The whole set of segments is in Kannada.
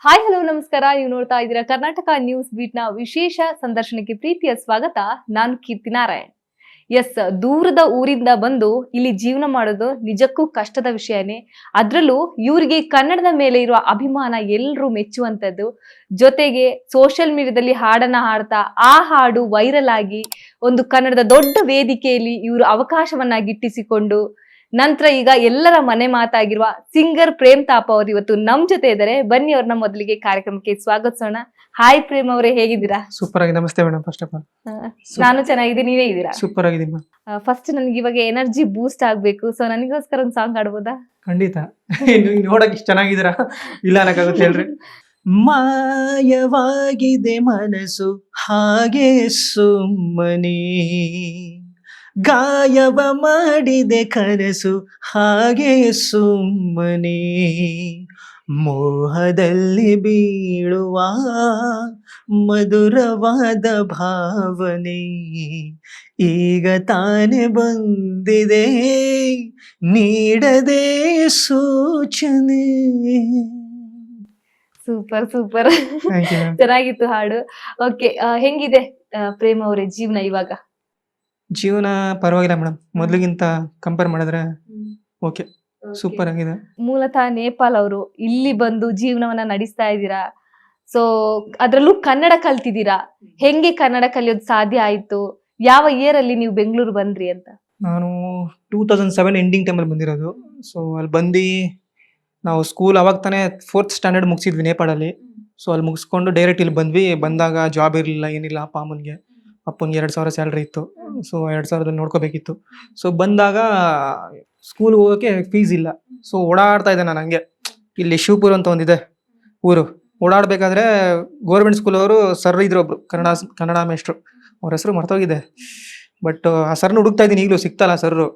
ಹಾಯ್ ಹಲೋ ನಮಸ್ಕಾರ. ನೀವು ನೋಡ್ತಾ ಇದ್ದೀರಾ ಕರ್ನಾಟಕ ನ್ಯೂಸ್ ಬೀಟ್ ನ ವಿಶೇಷ ಸಂದರ್ಶನಕ್ಕೆ ಪ್ರೀತಿಯ ಸ್ವಾಗತ. ನಾನು ಕೀರ್ತಿ ನಾರಾಯಣ್. ಎಸ್, ದೂರದ ಊರಿಂದ ಬಂದು ಇಲ್ಲಿ ಜೀವನ ಮಾಡೋದು ನಿಜಕ್ಕೂ ಕಷ್ಟದ ವಿಷಯನೇ. ಅದ್ರಲ್ಲೂ ಇವರಿಗೆ ಕನ್ನಡದ ಮೇಲೆ ಇರುವ ಅಭಿಮಾನ ಎಲ್ಲರೂ ಮೆಚ್ಚುವಂತದ್ದು. ಜೊತೆಗೆ ಸೋಷಿಯಲ್ ಮೀಡಿಯಾದಲ್ಲಿ ಹಾಡನ್ನ ಹಾಡ್ತಾ ಆ ಹಾಡು ವೈರಲ್ ಆಗಿ ಒಂದು ಕನ್ನಡದ ದೊಡ್ಡ ವೇದಿಕೆಯಲ್ಲಿ ಇವರು ಅವಕಾಶವನ್ನ ಗಿಟ್ಟಿಸಿಕೊಂಡು ನಂತರ ಈಗ ಎಲ್ಲರ ಮನೆ ಮಾತಾಗಿರುವ ಸಿಂಗರ್ ಪ್ರೇಮ್ ತಾಪ ಅವರು ಇವತ್ತು ನಮ್ ಜೊತೆ ಇದ್ದಾರೆ. ಬನ್ನಿ ಅವ್ರನ್ನ ಮೊದಲಿಗೆ ಕಾರ್ಯಕ್ರಮಕ್ಕೆ ಸ್ವಾಗತಿಸೋಣ. ಹಾಯ್ ಪ್ರೇಮ್ ಅವರೇ, ಹೇಗಿದ್ದೀರಾ? ಸೂಪರ್ ಆಗಿ. ನಮಸ್ತೆ ಮೇಡಮ್. ಫಸ್ಟ್ ಆಫ್ ಆಲ್ ನಾನು ಚೆನ್ನಾಗಿದ್ದೀನಿ, ನೀವೇ ಇದ್ದೀರಾ? ಸೂಪರ್ ಆಗಿದ್ದೀನಿ. ಫಸ್ಟ್ ನನ್ಗೆ ಇವಾಗ ಎನರ್ಜಿ ಬೂಸ್ಟ್ ಆಗ್ಬೇಕು, ಸೊ ನನಗೋಸ್ಕರ ಒಂದು ಸಾಂಗ್ ಆಡ್ಬೋದಾ? ಖಂಡಿತ. ನೋಡಕ್ ಇಷ್ಟ ಚೆನ್ನಾಗಿದ್ದೀರಾ, ಇಲ್ಲ ಅನ್ನಕ್ಕಾಗುತ್ತೆ ಹೇಳ್ರಿ. ಮಾಯವಾಗಿದೆ ಮನಸ್ಸು ಹಾಗೆ ಸುಮ್ಮನೆ, ಗಾಯವ ಮಾಡಿದೆ ಕನಸು ಹಾಗೆ ಸುಮ್ಮನೆ, ಮೋಹದಲ್ಲಿ ಬೀಳುವ ಮಧುರವಾದ ಭಾವನೆ ಈಗ ತಾನೆ ಬಂದಿದೆ ನೀಡದೆ ಸೂಚನೆ. ಸೂಪರ್ ಸೂಪರ್, ಚೆನ್ನಾಗಿತ್ತು ಹಾಡು. ಓಕೆ, ಹೆಂಗಿದೆ ಪ್ರೇಮ್ ಅವರೇ ಜೀವನ ಇವಾಗ? ಜೀವನ ಪರವಾಗಿಲ್ಲ ಮೇಡಮ್, ಮೊದ್ಲಿಗಿಂತ ಕಂಪೇರ್ ಮಾಡಿದ್ರೆ ಓಕೆ, ಸೂಪರ್ ಆಗಿದೆ. ಮೂಲತಃ ನೇಪಾಲ್ ಅವರು, ಇಲ್ಲಿ ಬಂದು ಜೀವನವನ್ನ ನಡೆಸ್ತಾ ಇದ್ದೀರಾ. ಸೊ ಅದ್ರಲ್ಲೂ ಕನ್ನಡ ಕಲ್ತಿದ್ದೀರಾ. ಹೆಂಗೆ ಕನ್ನಡ ಕಲಿಯೋದು ಸಾಧ್ಯ ಆಯ್ತು? ಯಾವ ಇಯರ್ ಅಲ್ಲಿ ನೀವು ಬೆಂಗಳೂರು ಬಂದ್ರಿ ಅಂತ? ನಾನು 2007 ಎಂಡಿಂಗ್ ಟೈಮಲ್ಲಿ ಬಂದಿರೋದು. ಸೊ ಅಲ್ಲಿ ಬಂದು ನಾವು ಸ್ಕೂಲ್ ಅವಾಗ ತಾನೇ 4th ಸ್ಟ್ಯಾಂಡರ್ಡ್ ಮುಗಿಸಿದ್ವಿ ನೇಪಾಳಲ್ಲಿ. ಸೊ ಅಲ್ಲಿ ಮುಗಿಸ್ಕೊಂಡು ಡೈರೆಕ್ಟ್ ಇಲ್ಲಿ ಬಂದ್ವಿ. ಬಂದಾಗ ಜಾಬ್ ಇರಲಿಲ್ಲ, ಏನಿಲ್ಲ. ಅಪ್ಪನಿಗೆ 2,000 ಸ್ಯಾಲ್ರಿ ಇತ್ತು. ಸೊ 2,000 ನೋಡ್ಕೋಬೇಕಿತ್ತು. ಸೊ ಬಂದಾಗ ಸ್ಕೂಲ್ಗೆ ಹೋಗೋಕ್ಕೆ ಫೀಸ್ ಇಲ್ಲ. ಸೊ ಓಡಾಡ್ತಾ ಇದ್ದೆ ನಾನು ಹಂಗೆ. ಇಲ್ಲಿ ಶಿವಪುರ ಅಂತ ಒಂದಿದೆ ಊರು. ಓಡಾಡಬೇಕಾದ್ರೆ ಗೌರ್ಮೆಂಟ್ ಸ್ಕೂಲ್ ಅವರು ಸರ್ ಇದ್ರು ಒಬ್ರು, ಕನ್ನಡ ಮೇಷ್ಟ್ರು. ಅವ್ರ ಹೆಸರು ಮರ್ತೋಗಿದೆ. ಬಟ್ ಆ ಸರ್ನ ಹುಡುಕ್ತಾ ಇದ್ದೀನಿ, ಈಗಲೂ ಸಿಗ್ತಲ್ಲ ಸರ್ರು.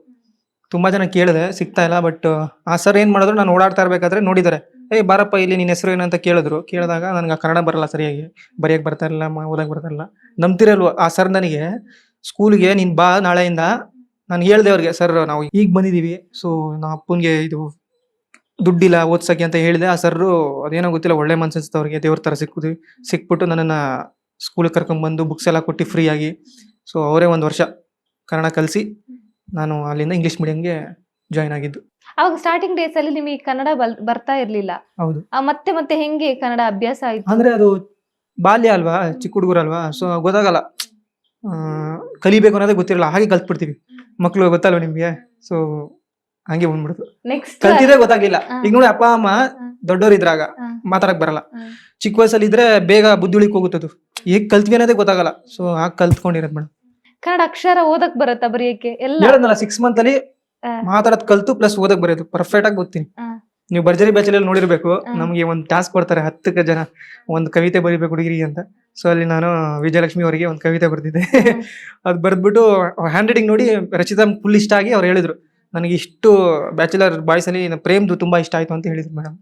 ತುಂಬ ಜನ ಕೇಳಿದೆ, ಸಿಗ್ತಾ ಇಲ್ಲ. ಬಟ್ ಆ ಸರ್ ಏನು ಮಾಡಿದ್ರು, ನಾನು ಓಡಾಡ್ತಾ ಇರಬೇಕಾದ್ರೆ ನೋಡಿದ್ದಾರೆ. ಬಾರಪ್ಪ ಇಲ್ಲಿ ನಿನ್ನ ಹೆಸರು ಏನಂತ ಕೇಳಿದ್ರು. ಕೇಳಿದಾಗ ನನಗೆ ಕನ್ನಡ ಬರಲ್ಲ ಸರಿಯಾಗಿ, ಬರೆಯೋಕ್ಕೆ ಬರ್ತಾ ಇರಲಿಲ್ಲ, ಓದಕ್ಕೆ ಬರ್ತಾ ಇರಲಿಲ್ಲ. ನಂಬ್ತಿರಲ್ವ, ಆ ಸರ್ ನನಗೆ ಸ್ಕೂಲಿಗೆ ನೀನು ಬಾ ನಾಳೆಯಿಂದ. ನಾನು ಹೇಳ್ದೆ ಅವ್ರಿಗೆ, ಸರ್ ನಾವು ಈಗ ಬಂದಿದ್ದೀವಿ, ಸೊ ನಮ್ಮ ಅಪ್ಪನಿಗೆ ಇದು ದುಡ್ಡಿಲ್ಲ ಓದ್ಸಕ್ಕೆ ಅಂತ ಹೇಳಿದೆ. ಆ ಸರ್ರು ಅದೇನೋ ಗೊತ್ತಿಲ್ಲ, ಒಳ್ಳೆ ಮನ್ಸು ಅನ್ಸುತ್ತೆ ಅವ್ರಿಗೆ, ದೇವ್ರ ಥರ ಸಿಕ್ಬಿಟ್ಟು ನನ್ನನ್ನು ಸ್ಕೂಲಿಗೆ ಕರ್ಕೊಂಡ್ಬಂದು ಬುಕ್ಸ್ ಎಲ್ಲ ಕೊಟ್ಟು ಫ್ರೀಯಾಗಿ. ಸೊ ಅವರೇ 1 ವರ್ಷ ಕನ್ನಡ ಕಲಿಸಿ ನಾನು ಅಲ್ಲಿಂದ ಇಂಗ್ಲೀಷ್ ಮೀಡಿಯಂಗೆ ಜಾಯ್ನ್ ಆಗಿದ್ದು. ಅವಾಗ ಸ್ಟಾರ್ಟಿಂಗ್ ಡೇಸ್ ಅಲ್ಲಿ ನಿಮಗೆ ಕನ್ನಡ ಬರ್ತಾ ಇರ್ಲಿಲ್ಲ? ಹೌದು. ಮತ್ತೆ ಮತ್ತೆ ಹೆಂಗೆ ಕನ್ನಡ ಅಭ್ಯಾಸ ಆಯ್ತು? ಅಂದ್ರೆ ಅದು ಬಾಲ್ಯ ಅಲ್ವಾ, ಚಿಕ್ಕ ಹುಡುಗರಲ್ವಾ. ಸೊ ಗೊತ್ತಾಗಲ್ಲ, ಕಲಿಬೇಕು ಅನ್ನೋದೇ ಗೊತ್ತಿರಲ್ಲ, ಹಾಗೆ ಕಲ್ತ್ಬಿಡ್ತೀವಿ. ಮಕ್ಳು ಗೊತ್ತಲ್ವ ನಿಮ್ಗೆ. ಸೊ ಹಂಗೆ ಬಂದ್ಬಿಡ್ತು. ನೆಕ್ಸ್ಟ್ ಕಲ್ತಿದ್ರೆ ಗೊತ್ತಾಗ್ಲಿಲ್ಲ. ಈಗ ನೋಡಿ, ಅಪ್ಪ ಅಮ್ಮ ದೊಡ್ಡೋರಿದ್ರಾಗ ಮಾತಾಡಕ್ ಬರಲ್ಲ. ಚಿಕ್ಕ ವಯಸ್ಸಲ್ಲಿ ಇದ್ರೆ ಬೇಗ ಬುದ್ಧಿ ಉಳಿಕ್ ಹೋಗುತ್ತದು. ಹೇಗ್ ಕಲ್ತ್ವಿ ಅನ್ನೋದೇ ಗೊತ್ತಾಗಲ್ಲ. ಸೊ ಹಾಗೆ ಕಲ್ತ್ಕೊಂಡಿರೋದು ಮೇಡಮ್. ಕನ್ನಡ ಅಕ್ಷರ ಓದಕ್ ಬರತ್ತಾ, ಬರೆಯಕ್ಕೆ ಎಲ್ಲ? ಹೇಳದ್ನಲ್ಲ, 6 ಮಂತ್ ಅಲ್ಲಿ ಮಾತಾಡೋದ್ ಕಲ್ತು ಪ್ಲಸ್ ಓದಕ್ ಬರೆಯೋದು ಪರ್ಫೆಕ್ಟ್ ಆಗಿ ಗೊತ್ತೀನಿ. ನೀವು ಭರ್ಜರಿ ಬ್ಯಾಚಲ್ಲಿ ನೋಡಿರ್ಬೇಕು, ನಮ್ಗೆ ಒಂದು ಟಾಸ್ಕ್ ಕೊಡ್ತಾರೆ, 10 ಜನ ಒಂದು ಕವಿತೆ ಬರೀಬೇಕು ಹುಡುಗಿರಿಗೆ ಅಂತ. ಸೊ ಅಲ್ಲಿ ನಾನು ವಿಜಯಲಕ್ಷ್ಮಿ ಅವರಿಗೆ ಒಂದು ಕವಿತೆ ಬರ್ದಿದ್ದೆ. ಅದು ಬರ್ದ್ಬಿಟ್ಟು ಹ್ಯಾಂಡ್ ರೈಟಿಂಗ್ ನೋಡಿ ರಚಿತಾ ಫುಲ್ ಇಷ್ಟ ಆಗಿ ಅವ್ರು ಹೇಳಿದ್ರು, ನನಗೆ ಇಷ್ಟು ಬ್ಯಾಚುಲರ್ ಬಾಯ್ಸ್ ಅಲ್ಲಿ ಪ್ರೇಮ್ದು ತುಂಬಾ ಇಷ್ಟ ಆಯ್ತು ಅಂತ ಹೇಳಿದ್ರು ಮೇಡಮ್.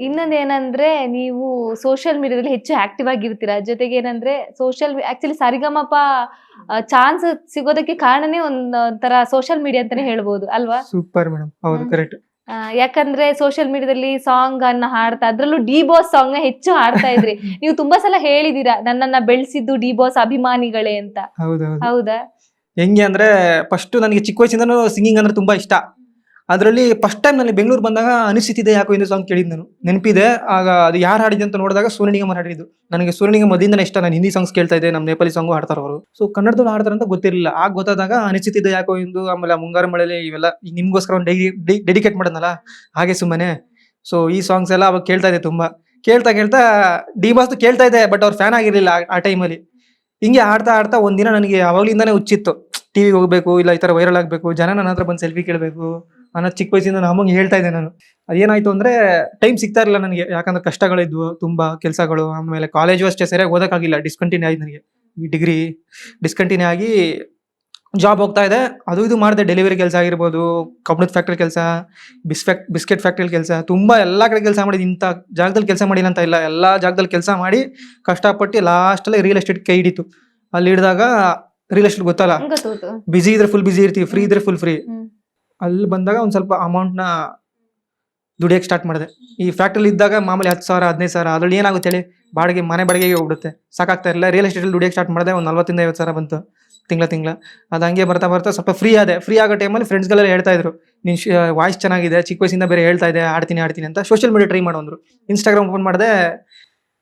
ಇನ್ನೊಂದೇನಂದ್ರೆ, ನೀವು ಸೋಷಿಯಲ್ ಮೀಡಿಯಾದಲ್ಲಿ ಹೆಚ್ಚು ಆಕ್ಟಿವ್ ಆಗಿರ್ತೀರಾ. ಜೊತೆಗೆ ಏನಂದ್ರೆ ಆಕ್ಚುಲಿ ಸರಿಗಮಪ ಚಾನ್ಸ್ ಸಿಗೋದಕ್ಕೆ ಕಾರಣನೇ ಒಂಥರ ಸೋಷಿಯಲ್ ಮೀಡಿಯಾ ಅಂತಾನೆ ಹೇಳ್ಬೋದು ಅಲ್ವಾ? ಸೂಪರ್ ಮೇಡಮ್, ಹೌದು, ಕರೆಕ್ಟ್. ಯಾಕಂದ್ರೆ ಸೋಷಿಯಲ್ ಮೀಡಿಯಾದಲ್ಲಿ ಸಾಂಗ್ ಅನ್ನ ಹಾಡ್ತಾ, ಅದ್ರಲ್ಲೂ ಡಿ ಬಾಸ್ ಸಾಂಗ್ ಹೆಚ್ಚು ಹಾಡ್ತಾ ಇದ್ರಿ. ನೀವು ತುಂಬಾ ಸಲ ಹೇಳಿದೀರಾ, ನನ್ನನ್ನ ಬೆಳೆಸಿದ್ದು ಡಿ ಬಾಸ್ ಅಭಿಮಾನಿಗಳೇ ಅಂತ. ಹೌದಾ? ಹೆಂಗೆ ಅಂದ್ರೆ, ಫಸ್ಟ್ ನನಗೆ ಚಿಕ್ಕ ವಯಸ್ಸಿಂದನೂ ಸಿಂಗಿಂಗ್ ಅಂದ್ರೆ ತುಂಬಾ ಇಷ್ಟ. ಅದರಲ್ಲಿ ಫಸ್ಟ್ ಟೈಮ್ ನಾನು ಬೆಂಗಳೂರು ಬಂದಾಗ ಅನಿಸುತ್ತಿದೆ ಯಾಕೋ ಇಂದು ಸಾಂಗ್ ಕೇಳಿದ್ ನಾನು, ನೆನಪಿದೆ. ಆಗ ಅದು ಯಾರು ಹಾಡಿದೆ ಅಂತ ನೋಡಿದಾಗ ಸೋನು ನಿಗಮ್ ಹಾಡಿದ್ದು. ನನಗೆ ಸೋನು ನಿಗಮ್ ಮೊದಲಿಂದನೇ ಇಷ್ಟ. ನಾನು ಹಿಂದಿ ಸಾಂಗ್ಸ್ ಕೇಳ್ತಾ ಇದ್ದೆ, ನಮ್ಮ ನೇಪಾಳಿ ಸಾಂಗು ಹಾಡ್ತಾರೆ ಅವರು. ಸೊ ಕನ್ನಡದವ್ರು ಹಾಡ್ತಾರೆ ಅಂತ ಗೊತ್ತಿರಲಿಲ್ಲ. ಆಗ ಗೊತ್ತಾದಾಗ ಅನಿಸುತ್ತಿದೆ ಯಾಕೋ ಇಂದು, ಆಮೇಲೆ ಮುಂಗಾರು ಮಳೆಯಲ್ಲಿ ಇವೆಲ್ಲ ನಿಮ್ಗೋಸ್ಕರ ಒಂದು ಡೆಡಿಕೇಟ್ ಮಾಡೋದಲ್ಲ ಹಾಗೆ ಸುಮ್ಮನೆ. ಸೊ ಈ ಸಾಂಗ್ಸ್ ಎಲ್ಲ ಅವಾಗ ಕೇಳ್ತಾ ಇದ್ದೆ ತುಂಬಾ. ಕೇಳ್ತಾ ಡಿ ಬಾಸ್ ಕೇಳ್ತಾ ಇದ್ದೆ, ಬಟ್ ಅವ್ರ ಫ್ಯಾನ್ ಆಗಿರ್ಲಿಲ್ಲ ಆ ಟೈಮಲ್ಲಿ. ಹಿಂಗೆ ಆಡ್ತಾ ಒಂದಿನ ನನಗೆ ಅವಾಗ್ಲಿಂದಾನೇ ಹುಚ್ಚಿತ್ತು, ಟಿವಿಗೆ ಹೋಗ್ಬೇಕು, ಇಲ್ಲ ಈ ತರ ವೈರಲ್ ಆಗ್ಬೇಕು, ಜನ ನನ್ನ ಹತ್ರ ಬಂದು ಸೆಲ್ಫಿ ಕೇಳಬೇಕು ಅನ್ನೋ ಚಿಕ್ಕ ವಯಸ್ಸಿಂದ ಅಮ್ಮಂಗೆ ಹೇಳ್ತಾ ಇದ್ದೆ ನಾನು. ಅದೇನಾಯ್ತು ಅಂದ್ರೆ, ಟೈಮ್ ಸಿಗ್ತಾ ಇರಲಿಲ್ಲ ನನಗೆ, ಯಾಕಂದ್ರೆ ಕಷ್ಟಗಳಿದ್ವು ತುಂಬಾ, ಕೆಲಸಗಳು. ಆಮೇಲೆ ಕಾಲೇಜು ಅಷ್ಟೇ ಸರಿಯಾಗಿ ಓದಕ್ಕಾಗಿಲ್ಲ, ಡಿಸ್ಕಂಟಿನ್ಯೂ ಆಯ್ತು ನನಗೆ. ಈ ಡಿಗ್ರಿ ಡಿಸ್ಕಂಟಿನ್ಯೂ ಆಗಿ ಜಾಬ್ ಹೋಗ್ತಾ ಇದೆ. ಅದು ಇದು ಮಾಡಿದೆ, ಡೆಲಿವರಿ ಕೆಲಸ ಆಗಿರ್ಬೋದು, ಕಬ್ಬಣದ ಫ್ಯಾಕ್ಟ್ರಿ ಕೆಲಸ, ಬಿಸ್ಕೆಟ್ ಫ್ಯಾಕ್ಟ್ರಿ ಕೆಲಸ, ತುಂಬಾ ಎಲ್ಲಾ ಕಡೆ ಕೆಲಸ ಮಾಡಿದ್. ಇಂಥ ಜಾಗದಲ್ಲಿ ಕೆಲಸ ಮಾಡಿಲ್ಲ ಅಂತ ಇಲ್ಲ, ಎಲ್ಲಾ ಜಾಗದಲ್ಲಿ ಕೆಲಸ ಮಾಡಿ ಕಷ್ಟಪಟ್ಟು ಲಾಸ್ಟಲ್ಲಿ ರಿಯಲ್ ಎಸ್ಟೇಟ್ ಕೈ ಹಿಡಿತು. ಅಲ್ಲಿ ಹಿಡಿದಾಗ, ರಿಯಲ್ ಎಸ್ಟೇಟ್ ಗೊತ್ತಲ್ಲ, ಬಿಸಿ ಇದ್ರೆ ಫುಲ್ ಬಿಸಿ ಇರ್ತೀವಿ, ಫ್ರೀ ಇದ್ರೆ ಫುಲ್ ಫ್ರೀ. ಅಲ್ಲಿ ಬಂದಾಗ ಒಂದ್ ಸ್ವಲ್ಪ ಅಮೌಂಟ್ನ ದುಡಿಯೋಕೆ ಸ್ಟಾರ್ಟ್ ಮಾಡಿದೆ. ಈ ಫ್ಯಾಕ್ಟ್ರಿಲಿ ಇದ್ದಾಗ ಮಾಮೂಲಿ 10,000 15,000 ಅದ್ರಲ್ಲಿ ಏನಾಗುತ್ತೆ ಹೇಳಿ, ಮನೆ ಬಾಡಿಗೆಗೆ ಹೋಗ್ಬಿಡುತ್ತೆ, ಸಾಕಾಗ್ತಾ ಇರಲಿಲ್ಲ. ರಿಯಲ್ ಎಸ್ಟೇಟಲ್ಲಿ ದುಡಿಯೋಕೆ ಸ್ಟಾರ್ಟ್ ಮಾಡಿದೆ, ಒಂದು 40,000-50,000 ಬಂತು ತಿಂಗಳ. ಅದು ಹಂಗೆ ಬರ್ತಾ ಸ್ವಲ್ಪ ಫ್ರೀ ಆದೆ. ಫ್ರೀ ಆಗೋ ಟೈಮಲ್ಲಿ ಫ್ರೆಂಡ್ಸ್ಗಳೆಲ್ಲ ಹೇಳ್ತಾ ಇದ್ರು, ನೀನು ವಾಯ್ಸ್ ಚೆನ್ನಾಗಿದೆ, ಚಿಕ್ಕ ವಯಸ್ಸಿಂದ ಬೇರೆ ಹೇಳ್ತಾ ಇದೆ ಆಡ್ತೀನಿ ಅಂತ. ಸೋಷಿಯಲ್ ಮೀಡಿಯಾ ಟ್ರೈ ಮಾಡೋಂದ್ರು. ಇನ್ಸ್ಟಾಗ್ರಾಮ್ ಓಪನ್ ಮಾಡಿದೆ,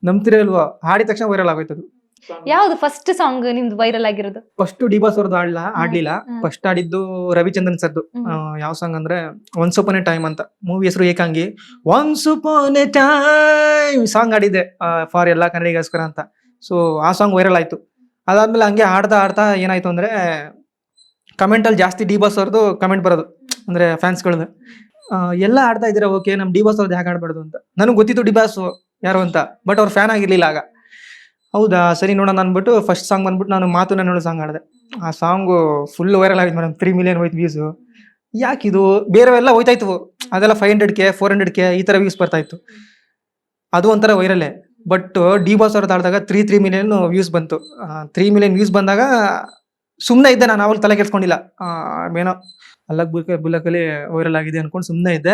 ನಂಬ್ತಿರೇ ಇಲ್ವೋ, ಹಾಡಿದ ತಕ್ಷಣ ವೈರಲ್ ಆಗೋಯ್ತು ಅದು. ಯಾವ್ದು ಫಸ್ಟ್ ಸಾಂಗ್ ನಿಮ್ದು ವೈರಲ್ ಆಗಿರೋದು? ಫಸ್ಟ್ ಡಿ ಬಾಸ್ ಅವ್ರದ್ದು ಆಡ್ಲಿಲ್ಲ. ಫಸ್ಟ್ ಆಡಿದ್ದು ರವಿಚಂದ್ರನ್ ಸರ್ದು. ಯಾವ ಸಾಂಗ್ ಅಂದ್ರೆ ಒನ್ಸ್ ಅಪಾನ್ ಎ ಟೈಮ್ ಅಂತ, ಮೂವಿ ಹೆಸರು Ekangi. Once upon a time song ಆಡಿದ್ದೆ ಫಾರ್ ಎಲ್ಲಾ ಕನ್ನಡಿಗಸ್ಕರ ಅಂತ. ಸೊ ಆ ಸಾಂಗ್ ವೈರಲ್ ಆಯ್ತು. ಅದಾದ್ಮೇಲೆ ಹಂಗೆ ಆಡ್ತಾ ಏನಾಯ್ತು ಅಂದ್ರೆ ಕಮೆಂಟ್ ಅಲ್ಲಿ ಜಾಸ್ತಿ ಡಿ ಬಾಸ್ ಅವ್ರದ್ದು ಕಮೆಂಟ್ ಬರೋದು, ಅಂದ್ರೆ ಫ್ಯಾನ್ಸ್ಗಳದ್ದು. ಎಲ್ಲ ಆಡ್ತಾ ಇದ್ದೀರಾ, ಓಕೆ, ನಮ್ ಡಿ ಬಾಸ್ ಅವ್ರದ್ದು ಯಾಕೆ ಆಡ್ಬಾರ್ದು ಅಂತ. ನನಗೆ ಗೊತ್ತಿತ್ತು ಡಿ ಬಾಸ್ ಯಾರು ಅಂತ, ಬಟ್ ಅವ್ರ ಫ್ಯಾನ್ ಆಗಿರ್ಲಿಲ್ಲ ಆಗ. ಹೌದಾ, ಸರಿ ನೋಡೋಣ ಅಂದ್ಬಿಟ್ಟು ಫಸ್ಟ್ ಸಾಂಗ್ ಬಂದ್ಬಿಟ್ಟು ನಾನು ಮಾತು ನನ್ನೋಳು ಸಾಂಗ್ ಆಡಿದೆ. ಆ ಸಾಂಗು ಫುಲ್ ವೈರಲ್ ಆಗಿತ್ತು ಮೇಡಮ್. 3 ಮಿಲಿಯನ್ ಹೋಯ್ತು ವ್ಯೂಸು. ಯಾಕಿದು, ಬೇರೆವೆಲ್ಲ ಹೋಯ್ತಾ ಇತ್ತು, ಅದೆಲ್ಲ 500K 400K ಈ ತರ ವ್ಯೂಸ್ ಬರ್ತಾ ಇತ್ತು. ಅದು ಒಂಥರ ವೈರಲ್ಲೇ. ಬಟ್ ಡಿ ಬಾಸ್ ಅವ್ರದ್ದು ಆಡಿದಾಗ 3 ಮಿಲಿಯನ್ ವ್ಯೂಸ್ ಬಂತು. 3 ಮಿಲಿಯನ್ ವ್ಯೂಸ್ ಬಂದಾಗ ಸುಮ್ಮನೆ ಇದ್ದೆ ನಾನು, ಅವಾಗ ತಲೆ ಕೆಡ್ಸ್ಕೊಂಡಿಲ್ಲ. ಏನೋ ಅಲ್ಲಕ್ ಬುಲ್ಲಕಲ್ಲಿ ವೈರಲ್ ಆಗಿದೆ ಅನ್ಕೊಂಡು ಸುಮ್ಮನೆ ಇದ್ದೆ.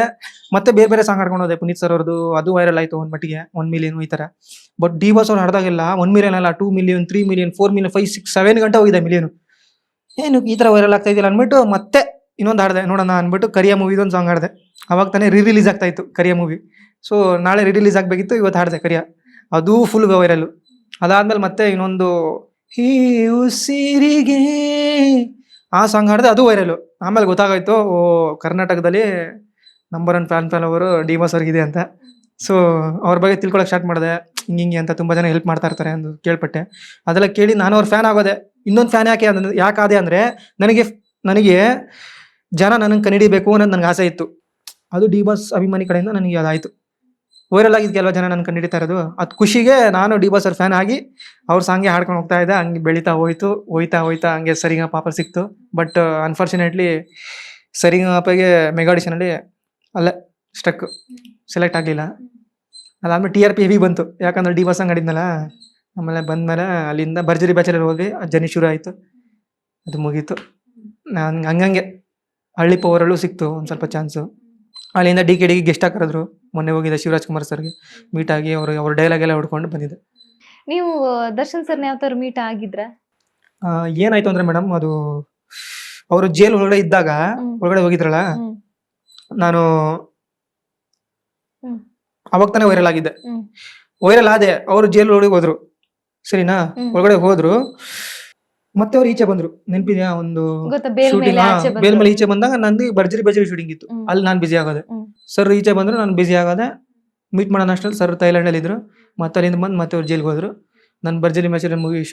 ಮತ್ತೆ ಬೇರೆ ಸಾಂಗ್ ಆಡ್ಕೊಂಡು ಹೋದೆ, ಪುನೀತ್ ಸರ್ ಅವ್ರದ್ದು, ಅದು ವೈರಲ್ ಆಯ್ತು ಒಂದ್ ಮಟ್ಟಿಗೆ, 1 ಮಿಲಿಯನ್ ಈ ತರ. ಬಟ್ ಡಿ ಬಾಸ್ ಅವ್ರು ಆಡಿದಾಗೆಲ್ಲ 1 ಮಿಲಿಯನ್ ಅಲ್ಲ, 2 ಮಿಲಿಯನ್ 3 ಮಿಲಿಯನ್ 4 ಮಿಲಿಯನ್ 5 6 7 ಗಂಟೆ ಹೋಗಿದೆ ಮಿಲಿಯನ್. ಏನು ಈ ತರ ವೈರಲ್ ಆಗ್ತಾ ಇದೆಯಲ್ಲ ಅನ್ಬಿಟ್ಟು ಮತ್ತೆ ಇನ್ನೊಂದು ಆಡಿದೆ ನೋಡೋಣ ಅನ್ಬಿಟ್ಟು ಕರಿಯ ಮೂವಿದೊಂದು ಸಾಂಗ್ ಆಡಿದೆ. ಅವಾಗ ತಾನೇ ರಿಲೀಸ್ ಆಗ್ತಾ ಇತ್ತು ಕರಿಯ ಮೂವಿ. ಸೊ ನಾಳೆ ರಿಲೀಸ್ ಆಗ್ಬೇಕಿತ್ತು, ಇವತ್ತು ಹಾಡಿದೆ ಕರಿಯ, ಅದು ಫುಲ್ ವೈರಲ್. ಅದಾದ್ಮೇಲೆ ಮತ್ತೆ ಇನ್ನೊಂದು ಈ ಉಸಿರಿಗೆ ಆ ಸಾಂಗ್ ಹಾಡಿದೆ, ಅದು ವೈರಲ್. ಆಮೇಲೆ ಗೊತ್ತಾಗೋಯ್ತು, ಓ ಕರ್ನಾಟಕದಲ್ಲಿ ನಂಬರ್ 1 ಫ್ಯಾನ್ ಅವರು ಡಿ ಬಾಸ್ ಅವ್ರಿಗಿದೆ ಅಂತ. ಸೊ ಅವ್ರ ಬಗ್ಗೆ ತಿಳ್ಕೊಳಕ್ ಸ್ಟಾರ್ಟ್ ಮಾಡಿದೆ. ಹಿಂಗೆ ಅಂತ ತುಂಬಾ ಜನ ಹೆಲ್ಪ್ ಮಾಡ್ತಾ ಇರ್ತಾರೆ ಅಂತ ಕೇಳ್ಪಟ್ಟೆ. ಅದೆಲ್ಲ ಕೇಳಿ ನಾನು ಅವ್ರ ಫ್ಯಾನ್ ಆಗೋದೆ. ಇನ್ನೊಂದು ಫ್ಯಾನ್ ಯಾಕಾದೆ ಅಂದ್ರೆ ನನಗೆ ಜನ ನನಗೆ ಕನ್ನಡಿಬೇಕು ಅನ್ನೋದು ನನಗೆ ಆಸೆ ಇತ್ತು. ಅದು ಡಿ ಬಾಸ್ ಅಭಿಮಾನಿ ಕಡೆಯಿಂದ ನನಗೆ ಅದಾಯ್ತು. ವೈರಲ್ ಆಗಿದ್ಕೆ ಅಲ್ವಾ ಜನ ನನ್ನ ಕಂಡಿಡಿತಾ ಇರೋದು. ಅದು ಖುಷಿಗೆ ನಾನು ಡಿ ಬಾಸ್ ಅವ್ರ ಫ್ಯಾನ್ ಆಗಿ ಅವ್ರ ಸಾಂಗ್ಗೆ ಹಾಡ್ಕೊಂಡು ಹೋಗ್ತಾ ಇದ್ದೆ. ಹಂಗೆ ಬೆಳೀತಾ ಹೋಯ್ತಾ ಹಂಗೆ ಸರಿಗಮಪ ಆಫರ್ ಸಿಕ್ತು. ಬಟ್ ಅನ್ಫಾರ್ಚುನೇಟ್ಲಿ ಸರಿಗಮಪಗೆ ಮೆಗಾ ಆಡಿಷನಲ್ಲಿ ಅಲ್ಲೇ ಸ್ಟಕ್, ಸೆಲೆಕ್ಟ್ ಆಗಲಿಲ್ಲ. ಅದಾದ್ಮೇಲೆ TRP ಹೆವಿ ಬಂತು, ಯಾಕಂದ್ರೆ ಡಿ ಬಾಸ್ ಸಾಂಗ್ ಆಡಿದ್ನಲ್ಲ. ಆಮೇಲೆ ಬಂದಮೇಲೆ ಅಲ್ಲಿಂದ ಭರ್ಜರಿ ಬ್ಯಾಚಲರ್ ಹೋದ್ವಿ, ಜರ್ನಿ ಶುರು ಆಯಿತು, ಅದು ಮುಗೀತು. ನಾನು ಹಂಗಂಗೆ ಹಳ್ಳಿ ಪವರಲ್ಲೂ ಸಿಕ್ತು ಒಂದು ಸ್ವಲ್ಪ ಚಾನ್ಸು. ಅಲ್ಲಿಂದ DKDಗೆ ಗೆಸ್ಟ್ ಹಾಕಿದ್ರು. ಮೊನ್ನೆ ಹೋಗಿದ್ದೆ ಶಿವರಾಜ್ ಕುಮಾರ್ ಸರ್ಗೆ ಮೀಟ್ ಆಗಿ ಅವ್ರ ಡೈಲಾಗ್ ಎಲ್ಲ ಹೊಡ್ಕೊಂಡು ಬಂದಿದ್ದೆ. ನೀವು ದರ್ಶನ್ ಸರ್ನ ಯಾವ ತರ ಮೀಟ್ ಆಗಿದ್ರ? ಏನಾಯ್ತು ಅಂದ್ರೆ ಮೇಡಮ್, ಅದು ಅವರು ಜೈಲ್ ಒಳಗಡೆ ಇದ್ದಾಗ ಒಳಗಡೆ ಹೋಗಿದ್ರಲ್ಲ, ನಾನು ಅವಾಗ ತಾನೇ ವೈರಲ್ ಆಗಿದ್ದೆ. ವೈರಲ್ ಆದೆ, ಅವರು ಜೈಲ್ ಒಳಗೆ ಹೋದ್ರು, ಸರಿನಾ, ಒಳಗಡೆ ಹೋದ್ರು. ಮತ್ತೆ ಅವ್ರು ಈಚೆ ಬಂದ್ರು, ನೆನಪಿದ್ಯಾ? ಒಂದು ಶೂಟಿಂಗ್ ಬೇಲ್ಮೇಲೆ ಈಚೆ ಬಂದಾಗ ನಂದು ಭರ್ಜರಿ ಶೂಟಿಂಗ್ ಇತ್ತು, ಅಲ್ಲಿ ನಾನು ಬಿಸಿ ಆಗೋದೆ. ಸರ್ ಈಚೆ ಬಂದ್ರು, ನಾನು ಬಿಸಿ ಆಗೋದೆ. ಮೀಟ್ ಮಾಡೋಣ ಅಷ್ಟರಲ್ಲಿ ಸರ್ ಥೈಲ್ಯಾಂಡ್ ಅಲ್ಲಿ ಇದ್ರು. ಮತ್ತೆ ಅಲ್ಲಿಂದ ಬಂದು ಮತ್ತೆ ಅವ್ರು ಜೈಲ್ಗೆ ಹೋದ್ರು. ನನ್ನ ಭರ್ಜರಿ ಮ್ಯಾಚ್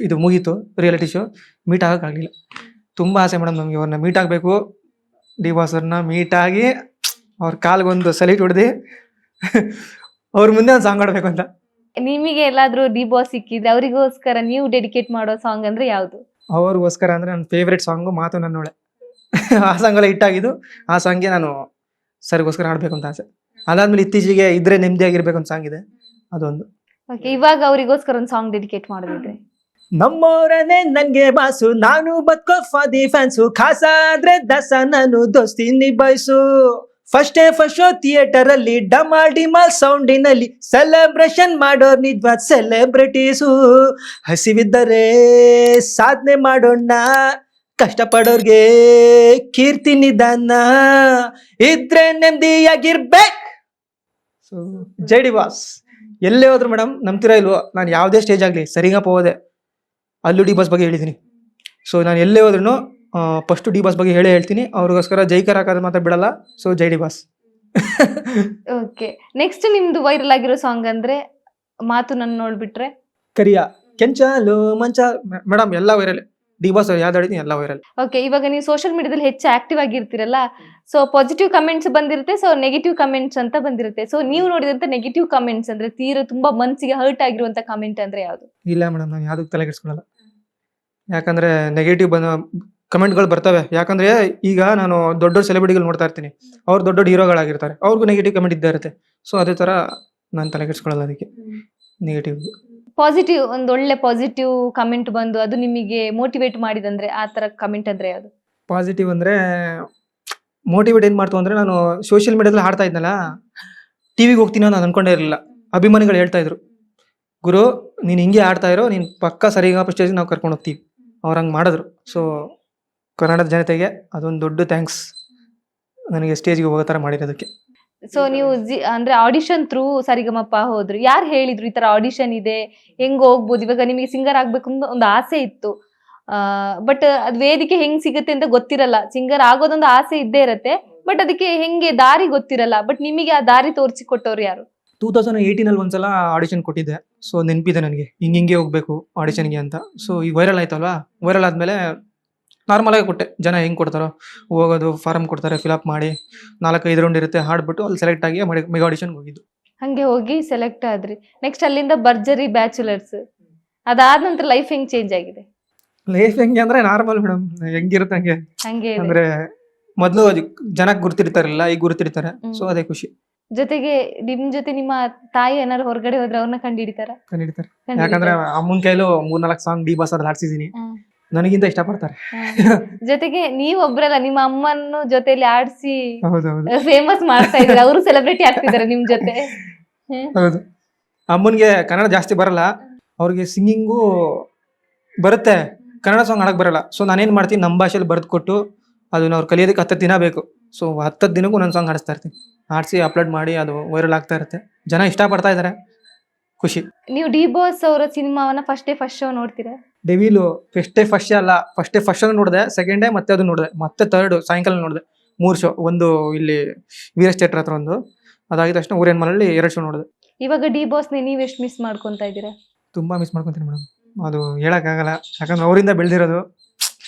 ಇದು ಮುಗೀತು, ರಿಯಾಲಿಟಿ ಶೋ. ಮೀಟ್ ಆಗಕ್ಕಾಗಲಿಲ್ಲ. ತುಂಬಾ ಆಸೆ ಮೇಡಮ್ ನಮ್ಗೆ ಅವ್ರನ್ನ ಮೀಟ್ ಆಗಬೇಕು, ಡಿ ಬಾಸ್ ಅವ್ರನ್ನ ಮೀಟ್ ಆಗಿ ಅವ್ರ ಕಾಲ್ಗೊಂದು ಸಲೀಟ್ ಹೊಡೆದು ಅವ್ರ ಮುಂದೆ ಒಂದು ಸಾಂಗ್ ಆಡ್ಬೇಕು ಅಂತ. ನಿಮಗೆ ಎಲ್ಲಾದ್ರೂ ಡಿ ಬಾಸ್ ಸಿಕ್ಕಿದ್ರೆ ಅವರಿಗೋಸ್ಕರ ನೀವು ಡೆಡಿಕೇಟ್ ಮಾಡೋ ಸಾಂಗ್ ಅಂದ್ರೆ ಯಾವ್ದು? ಅವ್ರಿಗೋಸ್ಕರ ಅಂದ್ರೆ ನನ್ನ ಫೇವ್ರೆಟ್ ಸಾಂಗು ಮಾತು ನನ್ನೋಳೆ. ಆ ಸಾಂಗ್ ಎಲ್ಲ ಹಿಟ್ ಆಗಿದ್ದು. ಆ ಸಾಂಗ್ಗೆ ನಾನು ಸರ್ಗೋಸ್ಕರ ಆಡ್ಬೇಕು ಅಂತ ಆಸೆ. ಅದಾದ್ಮೇಲೆ ಇತ್ತೀಚೆಗೆ ಇದ್ರೆ ನೆಮ್ಮದಿಯಾಗಿರ್ಬೇಕು ಅಂತ ಸಾಂಗ್ ಇದೆ, ಅದೊಂದು. ಇವಾಗ ಅವರಿಗೋಸ್ಕರ ಒಂದು ಸಾಂಗ್ ಡೆಡಿಕೇಟ್ ಮಾಡೋದಿದ್ರೆ? ನಮ್ಮೋರನೆ ನನ್ಗೆ ಬಾಸು, ನಾನು ಬದುಕೋ ಫಾದಿ ಫ್ಯಾನ್ಸು, ಖಾಸಾದ್ರೆ ದಸ ನಾನು ದೋಸ್ತಿ ನಿಭಾಯಿಸು. ಫಸ್ಟ್ ಶೋ ಥಿಯೇಟರ್ ಅಲ್ಲಿ ಡಮಾಲ್ ಸೌಂಡಿನಲ್ಲಿ ಸೆಲೆಬ್ರೇಷನ್ ಮಾಡೋರ್ ನಿಜವಾದ ಸೆಲೆಬ್ರಿಟೀಸು. ಹಸಿವಿದ್ದರೆ ಸಾಧನೆ ಮಾಡೋಣ, ಕಷ್ಟಪಡೋರ್ಗೆ ಕೀರ್ತಿ ನಿಧಾನ, ಇದ್ರೆ ನೆಮ್ಮದಿಯಾಗಿರ್ಬೇಕು. ಸೊ ಜೈ ಡಿ ಬಾಸ್. ಎಲ್ಲೇ ಹೋದ್ರು ಮೇಡಮ್, ನಂಬ್ತೀರಾ ಇಲ್ವೋ, ನಾನು ಯಾವುದೇ ಸ್ಟೇಜ್ ಆಗಲಿ, ಸರಿಗಪ್ಪ ಹೋದೆ, ಅಲ್ಲೂ ಡಿ ಬಾಸ್ ಬಗ್ಗೆ ಹೇಳಿದ್ದೀನಿ. ಸೊ ನಾನು ಎಲ್ಲೇ ಹೋದ್ರೂ ಫಸ್ಟ್ ಡಿ ಬಾಸ್ ಬಗ್ಗೆ ಹೇಳ್ತೀನಿ. ಅವ್ರಿಗೋಸ್ಕರ ಜೈಕರ್ ಹಾಕೋದು ಮಾತ್ರ ಬಿಡಲ್ಲ. ಸೊ ಜೈ ಡಿ ಬಾಸ್. ಓಕೆ, ನೆಕ್ಸ್ಟ್ ನಿಮ್ದು ವೈರಲ್ ಆಗಿರೋ ಸಾಂಗ್ ಅಂದ್ರೆ ಮಾತು ನನ್ನ ನೋಡ್ಬಿಟ್ರೆ ಕರಿಯ, ಕೆಂಚಾಲು ಮಂಚ. ಮೇಡಮ್ ಎಲ್ಲ ವೈರಲ್. ಡಿ ಬಾಸ್ ಅವ್ರು ಯಾವ್ದು ಹೇಳಿದೀನಿ ಎಲ್ಲ ವೈರಲ್. ಓಕೆ, ಇವಾಗ ನೀವು ಸೋಷಿಯಲ್ ಮೀಡಿಯಾದಲ್ಲಿ ಹೆಚ್ಚು ಆಕ್ಟಿವ್ ಆಗಿರ್ತೀರಲ್ಲ, ಸೊ ಪಾಸಿಟಿವ್ ಕಮೆಂಟ್ಸ್ ಬಂದಿರುತ್ತೆ, ಸೊ ನೆಗೆಟಿವ್ ಕಮೆಂಟ್ಸ್ ಅಂತ ಬಂದಿರುತ್ತೆ. ಸೊ ನೀವು ನೋಡಿದಂತ ನೆಗೆಟಿವ್ ಕಮೆಂಟ್ಸ್ ಅಂದ್ರೆ ತೀರಾ ತುಂಬಾ ಮನ್ಸಿಗೆ ಹರ್ಟ್ ಆಗಿರುವಂತ ಕಮೆಂಟ್ ಅಂದ್ರೆ ಯಾವ್ದು? ಇಲ್ಲ ಮೇಡಮ್, ನಾನು ಯಾವ್ದಕ್ಕೆ ತಲೆ ಕೆಡಿಸ್ಕೊಳ್ಳಲ್ಲ. ಯಾಕಂದ್ರೆ ನೆಗೆಟಿವ್ ಕಮೆಂಟ್ಗಳು ಬರ್ತವೆ. ಯಾಕಂದ್ರೆ ಈಗ ನಾನು ದೊಡ್ಡ ಸೆಲೆಬ್ರಿಟಿಗಳು ನೋಡ್ತಾ ಇರ್ತೀನಿ, ಅವ್ರು ದೊಡ್ಡ ಹೀರೋಗಳಾಗಿರ್ತಾರೆ, ಅವ್ರಿಗೂ ನೆಗೆಟಿವ್ ಕಮೆಂಟ್ ಇದ್ದೇ ಇರುತ್ತೆ. ಸೊ ಅದೇ ತರ ನಾನು ತಲೆ ಕೆಡಿಸ್ಕೊಳ್ಳಲ್ಲ ಅದಕ್ಕೆ. ನೆಗೆಟಿವ್ ಪಾಸಿಟಿವ್, ಒಂದು ಒಳ್ಳೆ ಪಾಸಿಟಿವ್ ಕಮೆಂಟ್ ಬಂದು ಅದು ನಿಮಗೆ ಮೋಟಿವೇಟ್ ಮಾಡಿದಂದ್ರೆ ಆ ತರ ಕಮೆಂಟ್ ಅಂದ್ರೆ ಯಾವುದು? ಪಾಸಿಟಿವ್ ಅಂದ್ರೆ ಮೋಟಿವೇಟ್ ಏನ್ ಮಾಡ್ತು ಅಂದ್ರೆ, ನಾನು ಸೋಷಿಯಲ್ ಮೀಡಿಯಾದಲ್ಲಿ ಹಾಡ್ತಾ ಇದ್ನಲ್ಲ, ಟಿವಿಗೆ ಹೋಗ್ತೀನಿ ನಾನು ಅನ್ಕೊಂಡೇ ಇರಲಿಲ್ಲ. ಅಭಿಮಾನಿಗಳು ಹೇಳ್ತಾ ಇದ್ರು, ಗುರು ನೀನು ಹಿಂಗೆ ಆಡ್ತಾ ಇರೋ, ನೀನು ಪಕ್ಕ ಸರಿಗಮಪ ಸ್ಟೇಜ್ ನಾವು ಕರ್ಕೊಂಡು ಹೋಗ್ತೀವಿ. ಅವ್ರು ಹಂಗೆ ಮಾಡಿದ್ರು. ಸೊ ಕನ್ನಡದ ಜನತೆಗೆ ಅದೊಂದು ದೊಡ್ಡ ಥ್ಯಾಂಕ್ಸ್, ನನಗೆ ಸ್ಟೇಜ್ಗೆ ಹೋಗೋ ಥರ ಮಾಡಿರೋದಕ್ಕೆ. ಸೊ ನೀವು ಅಂದ್ರೆ ಆಡಿಷನ್ ಥ್ರೂ ಸರಿಗಮಪ ಹೋದ್ರು, ಯಾರು ಹೇಳಿದ್ರು ಈ ತರ ಆಡಿಷನ್ ಇದೆ, ಹೆಂಗ್ ಹೋಗ್ಬೋದು? ಇವಾಗ ನಿಮಗೆ ಸಿಂಗರ್ ಆಗ್ಬೇಕು ಅಂತ ಒಂದು ಆಸೆ ಇತ್ತು, ಬಟ್ ಅದ್ ವೇದಿಕೆ ಹೆಂಗ್ ಸಿಗುತ್ತೆ ಅಂತ ಗೊತ್ತಿರಲ್ಲ. ಸಿಂಗರ್ ಆಗೋದೊಂದು ಆಸೆ ಇದ್ದೇ ಇರತ್ತೆ, ಬಟ್ ಅದಕ್ಕೆ ಹೆಂಗೆ ದಾರಿ ಗೊತ್ತಿರಲ್ಲ. ಬಟ್ ನಿಮಗೆ ಆ ದಾರಿ ತೋರಿಸಿ ಕೊಟ್ಟವ್ರು ಯಾರು? 2018 ಒಂದ್ಸಲ ಆಡಿಷನ್ ಕೊಟ್ಟಿದ್ದೆ. ಸೊ ನೆನಪಿದೆ ನನಗೆ, ಹಿಂಗೆ ಹೋಗ್ಬೇಕು ಆಡಿಷನ್ಗೆ ಅಂತ. ಸೊ ಈಗ ವೈರಲ್ ಆಯ್ತಲ್ವಾ, ವೈರಲ್ ಆದ್ಮೇಲೆ ನಾರ್ಮಲ್ ಆಗಿ ಕೊಟ್ಟೆ. ಜನ ಹೆಂಗ್ ಕೊಡ್ತಾರೋ ಹೋಗೋದು, ಫಾರಮ್ ಕೊಡ್ತಾರೆ, ಫಿಲಪ್ ಮಾಡಿ 4-5 ರೌಂಡ್ ಇರುತ್ತೆ, ಹಾಡ್ಬಿಟ್ಟು ಅಲ್ಲಿ ಸೆಲೆಕ್ಟ್ ಆಗಿ ಮೆಗಾ ಆಡಿಷನ್ಗೆ ಹೋಗಿದ್ದು. ಹಂಗೆ ಹೋಗಿ ಸೆಲೆಕ್ಟ್ ಆದ್ರಿ. ನೆಕ್ಸ್ಟ್ ಅಲ್ಲಿಂದ ಭರ್ಜರಿ ಬ್ಯಾಚುಲರ್ಸ್, ಅದಾದ ನಂತರ ಲೈಫ್ ಹೆಂಗ್ ಚೇಂಜ್ ಆಗಿದೆ? ಲೈಫ್ ಹೆಂಗೆ ಅಂದ್ರೆ ನಾರ್ಮಲ್ ಮೇಡಮ್, ಹೆಂಗಿರುತ್ತೆ ಹಂಗೆ. ಹಂಗೆ ಇದೆ. ಅಂದ್ರೆ ಮೊದ್ಲು ಜನಕ್ಕೆ ಗುರ್ತಿರ್ತಾರಲ್ಲ, ಈಗ ಗುರ್ತಿರ್ತಾರೆ. ಸೊ ಅದೇ ಖುಷಿ. ಜೊತೆಗೆ ನಿಮ್ ಜೊತೆ ನಿಮ್ಮ ತಾಯಿ ಏನಾರು ಹೊರಗಡೆ ಹೋದ್ರೆ ಅವ್ರನ್ನ ಕಂಡಿಡಿತಾರ? ಕಂಡಿಡ್ತಾರೆ. ಯಾಕಂದ್ರೆ ಅಮ್ಮನ ಕೈಲೂ 3-4 ಸಾಂಗ್ ಡಿ ಬಾಸ್ ಅವ್ರದ್ದು ಹಾಡ್ಸಿದೀನಿ, ನನಗಿಂತ ಇಷ್ಟಪಡ್ತಾರೆ. ಜೊತೆಗೆ ನೀವ್ ಒಬ್ರಲ್ಲ, ನಿಮ್ಮ ಅಮ್ಮನ್ನು ಜೊತೆಲಿ ಆಡ್ಸಿ ಹೌದೌದು, ಫೇಮಸ್ ಮಾಡ್ತಾ ಇದ್ದಾರೆ, ಅವರು ಸೆಲೆಬ್ರಿಟಿ ಆಗ್ತಿದ್ದಾರೆ ನಿಮ್ ಜೊತೆ. ಹೌದು. ಅಮ್ಮನ್ಗೆ ಕನ್ನಡ ಜಾಸ್ತಿ ಬರಲ್ಲ, ಅವ್ರಿಗೆ ಸಿಂಗಿಂಗು ಬರುತ್ತೆ, ಕನ್ನಡ ಸಾಂಗ್ ಹಾಡಕ್ ಬರಲ್ಲ. ಸೊ ನಾನೇನ್ ಮಾಡ್ತೀನಿ, ನಮ್ಮ ಭಾಷೆಯಲ್ಲಿ ಬರೆದು ಕೊಟ್ಟು ಅದನ್ನ ಅವ್ರು ಕಲಿಯೋದಕ್ಕೆ 10 ದಿನ ಬೇಕು. ಸೊ 10 ದಿನಕ್ಕೂ ನನ್ನ ಸಾಂಗ್ ಹಾಡಿಸ್ತಾ ಇರ್ತೀನಿ, ಹಾಡಿಸಿ ಅಪ್ಲೋಡ್ ಮಾಡಿ ಅದು ವೈರಲ್ ಆಗ್ತಾ ಇರುತ್ತೆ. ಜನ ಇಷ್ಟಪಡ್ತಾ ಇದ್ದಾರೆ, ಖುಷಿ. ನೀವು ಡಿ ಬಾಸ್ ಅವರ ಸಿನಿಮಾವನ್ನ ಫಸ್ಟ್ ಶೋ ನೋಡ್ತೀರಾ? ಡೆವಿಲು ಫಸ್ಟ್ ಶೋ ಅಲ್ಲ, ಫಸ್ಟ್ ಶೋ ನೋಡಿದೆ, ಸೆಕೆಂಡ್ ಡೇ ಮತ್ತೆ ಅದು ನೋಡಿದೆ, ಮತ್ತೆ ಥರ್ಡ್ ಸಾಯಂಕಾಲ ನೋಡಿದೆ. 3 ಶೋ, ಒಂದು ಇಲ್ಲಿ ವೀರಸ್ ಥಿಯೇಟರ್ ಹತ್ರ ಒಂದು, ಅದಾಗಿದ ತಕ್ಷಣ ಊರೇನ್ ಮಲಲ್ಲಿ 2 ಶೋ ನೋಡಿದೆ. ಇವಾಗ ಡಿ ಬಾಸ್ ನೀವ್ ಎಷ್ಟು ಮಿಸ್ ಮಾಡ್ಕೊಂತಾ ಇದ್ದೀರಾ? ತುಂಬಾ ಮಿಸ್ ಮಾಡ್ಕೊಂತೀನಿ ಮೇಡಮ್, ಅದು ಹೇಳಕ್ಕಾಗಲ್ಲ. ಯಾಕಂದ್ರೆ ಅವರಿಂದ ಬೆಳೆದಿರೋದು,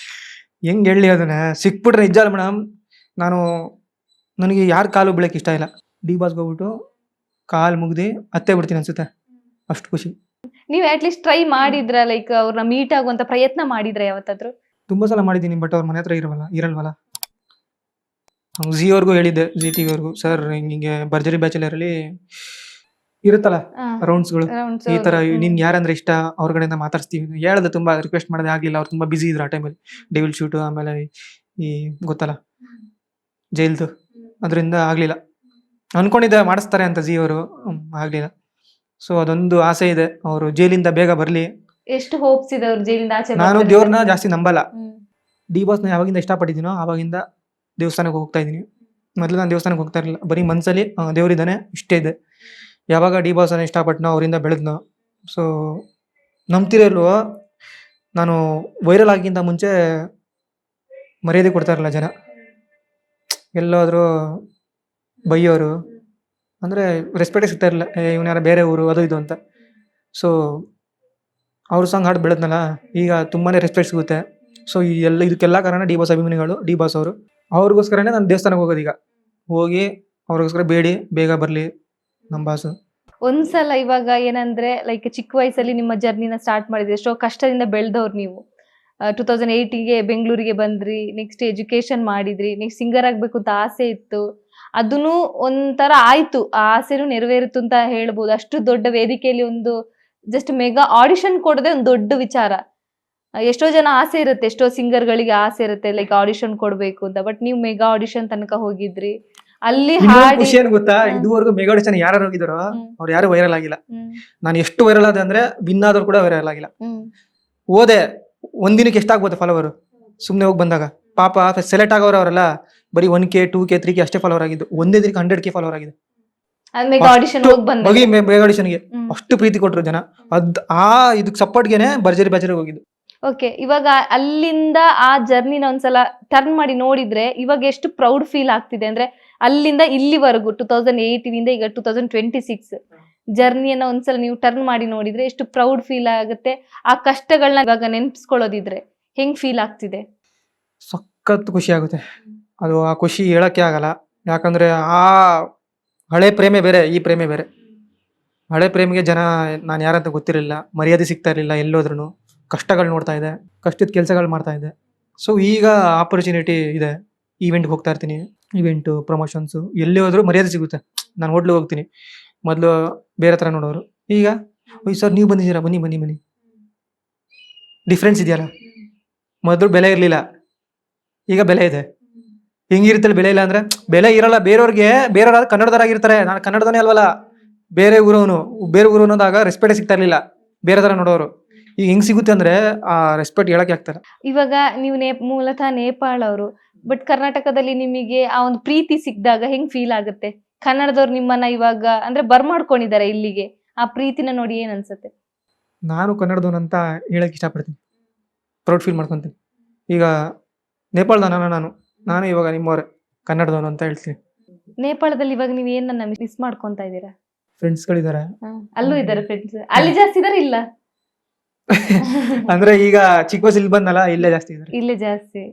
ಹೆಂಗ್ ಹೇಳಿ ಅದನ್ನ. ಸಿಕ್ಬಿಟ್ರೆ ನಿಜ ಅಲ್ಲ ಮೇಡಮ್, ನನಗೆ ಯಾರ ಕಾಲು ಬೀಳಕ್ಕೆ ಇಷ್ಟ ಇಲ್ಲ. ಡಿ ಬಾಸ್ಗೆ ಹೋಗ್ಬಿಟ್ಟು ಕಾಲು ಮುಗ್ದು ಅತ್ತೇ ಬಿಡ್ತೀನಿ ಅನ್ಸುತ್ತೆ, ಅಷ್ಟು ಖುಷಿ. ನೀವು ಅಟ್ಲೀಸ್ಟ್ ಟ್ರೈ ಮಾಡಿದ್ರ, ಲೈಕ್ ಅವ್ರನ್ನ ಮೀಟ್ ಆಗುವಂತ ಪ್ರಯತ್ನ ಮಾಡಿದ್ರ ಯಾವತ್ತಾದ್ರು? ತುಂಬಾ ಸಲ ಮಾಡಿದ್ದೀನಿ, ಬಟ್ ಅವ್ರ ಮನೆ ಹತ್ರ ಇರಲ್ವಲ್ಲ. ಜಿ ಅವ್ರಿಗೂ ಹೇಳಿದ್ದೆ, ಜಿ ಟಿವಿ ಅವ್ರಿಗೂ, ಸರ್ ಹಿಂಗೆ ಭರ್ಜರಿ ಬ್ಯಾಚುಲರಲ್ಲಿ ಇರುತ್ತಲ್ಲ ರೌಂಡ್ಸ್ಗಳು, ಈ ತರ ನಿನ್ ಯಾರಂದ್ರೆ ಇಷ್ಟ ಅವ್ರ ಕಡೆಯಿಂದ ಮಾತಾಡ್ಸ್ತೀವಿ ಹೇಳ್ದೆ. ತುಂಬಾ ರಿಕ್ವೆಸ್ಟ್ ಮಾಡೋದೇ ಆಗ್ಲಿಲ್ಲ, ಅವ್ರು ತುಂಬಾ ಬಿಸಿ ಇದ್ರು ಆ ಟೈಮಲ್ಲಿ. ಡೆವಿಲ್ ಶೂಟ್, ಆಮೇಲೆ ಈ ಗೊತ್ತಲ್ಲ ಜೈಲ್ದು, ಅದರಿಂದ ಆಗ್ಲಿಲ್ಲ. ಅನ್ಕೊಂಡಿದ್ದೆ ಮಾಡಿಸ್ತಾರೆ ಅಂತ ಜಿ ಅವರು, ಆಗ್ಲಿಲ್ಲ. ಸೊ ಅದೊಂದು ಆಸೆ ಇದೆ, ಅವರು ಜೈಲಿಂದ ಬೇಗ ಬರ್ಲಿ. ಎಷ್ಟು ಹೋಪ್ಸ್ ಇದೆ ಅವ್ರು ಜೈಲಿಂದ ಆಚೆ? ನಾನು ದೇವ್ರನ್ನ ಜಾಸ್ತಿ ನಂಬಲ್ಲ. ಡಿ ಬಾಸ್ನ ಯಾವಾಗಿಂದ ಇಷ್ಟಪಟ್ಟಿದ್ದೀನೋ ಆವಾಗಿಂದ ದೇವಸ್ಥಾನಕ್ಕೆ ಹೋಗ್ತಾ ಇದ್ದೀನಿ. ಮೊದಲು ನಾನು ದೇವಸ್ಥಾನಕ್ಕೆ ಹೋಗ್ತಾ ಇರಲಿಲ್ಲ, ಬರೀ ಮನ್ಸಲ್ಲಿ ದೇವ್ರಿದ್ದಾನೆ ಇಷ್ಟೇ ಇದೆ. ಯಾವಾಗ ಡಿ ಬಾಸ್ನ ಇಷ್ಟಪಟ್ಟನೋ, ಅವರಿಂದ ಬೆಳೆದ್ನೋ. ಸೊ ನಂಬ್ತಿರಲ್ವೋ, ನಾನು ವೈರಲ್ ಆಗಿಂತ ಮುಂಚೆ ಮರ್ಯಾದೆ ಕೊಡ್ತಾ ಇರಲಿಲ್ಲ ಜನ. ಎಲ್ಲಾದರೂ ಬೈಯೋರು, ಅಂದರೆ ರೆಸ್ಪೆಕ್ಟೇ ಸಿಗ್ತಾ ಇರಲಿಲ್ಲ. ಇವನು ಯಾರ ಬೇರೆ ಊರು ಅದು ಇದು ಅಂತ. ಸೊ ಅವ್ರ ಸಾಂಗ್ ಹಾಡು ಬೆಳೆದ್ನಲ್ಲ, ಈಗ ತುಂಬಾ ರೆಸ್ಪೆಕ್ಟ್ ಸಿಗುತ್ತೆ. ಸೊ ಇದಕ್ಕೆಲ್ಲ ಕಾರಣ ಡಿ ಬಾಸ್ ಅಭಿಮಾನಿಗಳು, ಡಿ ಬಾಸ್ ಅವರು. ಅವ್ರಿಗೋಸ್ಕರನೇ ನಾನು ದೇವಸ್ಥಾನಕ್ಕೆ ಹೋಗೋದು. ಈಗ ಹೋಗಿ ಅವ್ರಿಗೋಸ್ಕರ ಬೇಡಿ ಬೇಗ ಬರಲಿ ನಮ್ಮ ಬಾಸು. ಒಂದ್ಸಲ ಇವಾಗ ಏನಂದ್ರೆ, ಲೈಕ್ ಚಿಕ್ಕ ವಯಸ್ಸಲ್ಲಿ ನಿಮ್ಮ ಜರ್ನಿನ ಸ್ಟಾರ್ಟ್ ಮಾಡಿದ್ರಿ, ಎಷ್ಟೋ ಕಷ್ಟದಿಂದ ಬೆಳೆದವ್ರು ನೀವು. 2008ಗೆ ಬೆಂಗಳೂರಿಗೆ ಬಂದ್ರಿ, ನೆಕ್ಸ್ಟ್ ಎಜುಕೇಶನ್ ಮಾಡಿದ್ರಿ, ನೆಕ್ಸ್ಟ್ ಸಿಂಗರ್ ಆಗ್ಬೇಕು ಅಂತ ಆಸೆ ಇತ್ತು, ಅದನ್ನು ಒಂಥರ ಆಯ್ತು, ಆ ಆಸೆನೂ ನೆರವೇರಿತು ಅಂತ ಹೇಳ್ಬೋದು. ಅಷ್ಟು ದೊಡ್ಡ ವೇದಿಕೆಯಲ್ಲಿ ಒಂದು ಜಸ್ಟ್ ಮೆಗಾ ಆಡಿಷನ್ ಕೊಡದೆ ಒಂದು ದೊಡ್ಡ ವಿಚಾರ. ಎಷ್ಟೋ ಜನ ಆಸೆ ಇರುತ್ತೆ, ಎಷ್ಟೋ ಸಿಂಗರ್ಗಳಿಗೆ ಆಸೆ ಇರುತ್ತೆ ಲೈಕ್ ಆಡಿಷನ್ ಕೊಡ್ಬೇಕು ಅಂತ, ಬಟ್ ನೀವು ಮೆಗಾ ಆಡಿಷನ್ ತನಕ ಹೋಗಿದ್ರಿ. ಅಲ್ಲಿ ಖುಷಿ ಏನ್ ಗೊತ್ತಾ, ಇದುವರೆಗೂ ಮೆಗಾ ಆಡಿಷನ್ ಯಾರು ಹೋಗಿದಾರೋ ಅವ್ರು ಯಾರು ವೈರಲ್ ಆಗಿಲ್ಲ. ನಾನು ಎಷ್ಟು ವೈರಲ್ ಆದ ಅಂದ್ರೆ ವಿನ್ ಆದ್ರೂ ಕೂಡ ವೈರಲ್ ಆಗಿಲ್ಲ. ಹೋದೆ, ಒಂದಿನಕ್ಕೆ ಎಷ್ಟಾಗ್ಬೋದು ಫಾಲೋವರ್ ಸುಮ್ನೆ ಹೋಗಿ ಬಂದಾಗ. ಪಾಪ ಸೆಲೆಕ್ಟ್ ಆಗೋರು ಅವರೆಲ್ಲ ಬರೀ 1K 2K 3K ಅಷ್ಟೇ ಫಾಲೋವರ್ ಆಗಿದ್ದು. ಒಂದೇ ದಿನಕ್ಕೆ 100K ಫಾಲೋವರ್ ಆಗಿದೆ. ಮೆಗಾ ಆಡಿಷನ್ಗೆ ಅಷ್ಟು ಪ್ರೀತಿ ಕೊಟ್ರು ಜನ. ಇದಕ್ಕೆ ಸಪೋರ್ಟ್ಗೆನೆ ಭರ್ಜರಿ ಬ್ಯಾಚುಲರ್ಗೆ ಹೋಗಿದ್ದು. ಓಕೆ, ಇವಾಗ ಅಲ್ಲಿಂದ ಆ ಜರ್ನಿನ ಒಂದ್ಸಲ ಟರ್ನ್ ಮಾಡಿ ನೋಡಿದ್ರೆ ಇವಾಗ ಎಷ್ಟು ಪ್ರೌಡ್ ಫೀಲ್ ಆಗ್ತಿದೆ ಅಂದ್ರೆ, ಅಲ್ಲಿಂದ ಇಲ್ಲಿವರೆಗೂ 2008 ಈಗ 2026 ಜರ್ನಿಯನ್ನ ಒಂದ್ಸಲ ನೀವು ಟರ್ನ್ ಮಾಡಿ ನೋಡಿದ್ರೆ ಎಷ್ಟು ಪ್ರೌಡ್ ಫೀಲ್ ಆಗುತ್ತೆ. ಆ ಕಷ್ಟಗಳನ್ನ ಇವಾಗ ನೆನ್ಪಿಸ್ಕೊಳ್ಳೋದಿದ್ರೆ ಹೆಂಗ್ ಫೀಲ್ ಆಗ್ತಿದೆ? ಸಖತ್ ಖುಷಿ ಆಗುತ್ತೆ. ಅದು ಆ ಖುಷಿ ಹೇಳಕ್ಕೆ ಆಗಲ್ಲ. ಯಾಕಂದ್ರೆ ಆ ಹಳೆ ಪ್ರೇಮೆ ಬೇರೆ, ಈ ಪ್ರೇಮೆ ಬೇರೆ. ಹಳೆ ಪ್ರೇಮಿಗೆ ಜನ ನಾನು ಯಾರಂತ ಗೊತ್ತಿರಲಿಲ್ಲ, ಮರ್ಯಾದೆ ಸಿಗ್ತಾ ಇರಲಿಲ್ಲ, ಎಲ್ಲೋದ್ರೂ ಕಷ್ಟಗಳು ನೋಡ್ತಾ ಇದೆ, ಕಷ್ಟದ ಕೆಲಸಗಳು ಮಾಡ್ತಾ ಇದೆ. ಸೊ ಈಗ ಆಪರ್ಚುನಿಟಿ ಇದೆ, ಈವೆಂಟ್ಗೆ ಹೋಗ್ತಾ ಇರ್ತೀನಿ, ಈವೆಂಟು ಪ್ರಮೋಷನ್ಸು, ಎಲ್ಲಿ ಹೋದ್ರೂ ಮರ್ಯಾದೆ ಸಿಗುತ್ತೆ. ನಾನು ಹೋಟ್ಲಿಗೆ ಹೋಗ್ತೀನಿ, ಮೊದಲು ಬೇರೆ ಥರ ನೋಡೋರು, ಈಗ ಸರ್ ನೀವು ಬಂದಿದ್ದೀರಾ, ಬನ್ನಿ ಬನ್ನಿ ಬನ್ನಿ. ಡಿಫ್ರೆನ್ಸ್ ಇದೆಯಲ್ಲ, ಮೊದಲು ಬೆಲೆ ಇರಲಿಲ್ಲ, ಈಗ ಬೆಲೆ ಇದೆ. ಹೆಂಗಿರುತ್ತೆ ಬೆಲೆ ಇಲ್ಲ ಅಂದ್ರೆ ಬೆಲೆ ಇರಲ್ಲ ಬೇರೆಯವ್ರಿಗೆ. ಬೇರೆಯವ್ರಾದ್ರೆ ಕನ್ನಡದವರಾಗಿರ್ತಾರೆ, ನಾನು ಕನ್ನಡದವನೇ ಅಲ್ವಲ್ಲ, ಬೇರೆ ಊರವನು. ಬೇರೆ ಊರು ಅನ್ನೋದಾಗ ರೆಸ್ಪೆಕ್ಟ್ ಸಿಗ್ತಾ ಇರ್ಲಿಲ್ಲ ಬೇರೆ ತರ ನೋಡೋರು. ಈಗ ಹೆಂಗ್ ಸಿಗುತ್ತೆ ಅಂದ್ರೆ ಆ ರೆಸ್ಪೆಕ್ಟ್ ಹೇಳಕ್ಕೆ ಆಗ್ತಾರೆ. ಇವಾಗ ನೀವು ಮೂಲತಃ ನೇಪಾಳ ಅವರು, ಬಟ್ ಕರ್ನಾಟಕದಲ್ಲಿ ನಿಮಗೆ ಆ ಒಂದು ಪ್ರೀತಿ ಸಿಕ್ಕಿದಾಗ ಹೆಂಗ್ ಫೀಲ್ ಆಗುತ್ತೆ? ಕನ್ನಡದವ್ರು ನಿಮ್ಮನ್ನ ಇವಾಗ ಅಂದ್ರೆ ಬರ್ಮಾಡ್ಕೊಂಡಿದ್ದಾರೆ ಇಲ್ಲಿಗೆ, ಆ ಪ್ರೀತಿನ ನೋಡಿ ಏನ್ ಅನ್ಸುತ್ತೆ? ನಾನು ಕನ್ನಡದವನು ಅಂತ ಹೇಳಕ್ ಇಷ್ಟಪಡ್ತೀನಿ, ಪ್ರೌಡ್ ಫೀಲ್ ಮಾಡ್ಕೊತೀನಿ. ಈಗ ನೇಪಾಳದವನ ನಾನು ಇವಾಗ ನಿಮ್ಮವ್ರೆ ಕನ್ನಡದವನು ಅಂತ ಹೇಳ್ತೀನಿ. ನೇಪಾಳದಲ್ಲಿ ಇವಾಗ ನೀವ್ ಏನನ್ನ ಮಿಸ್ ಮಾಡ್ಕೊಂತ ಇದ್ದೀರಾ? ಫ್ರೆಂಡ್ಸ್ಗಳಿದ್ದಾರೆ. ಅಲ್ಲೂ ಇದ್ದಾರೆ ಫ್ರೆಂಡ್ಸ್? ಅಲ್ಲಿ ಜಾಸ್ತಿ ಇದಾರೆ ಇಲ್ಲ? ಅಂದ್ರೆ ಈಗ ಚಿಕ್ಕ ವಯಸ್ಸಲ್ಲಿ ಬಂದಲ್ಲ, ಇಲ್ಲೇ ಜಾಸ್ತಿ ಇದ್ದಾರೆ. ಇಲ್ಲೇ ಜಾಸ್ತಿ.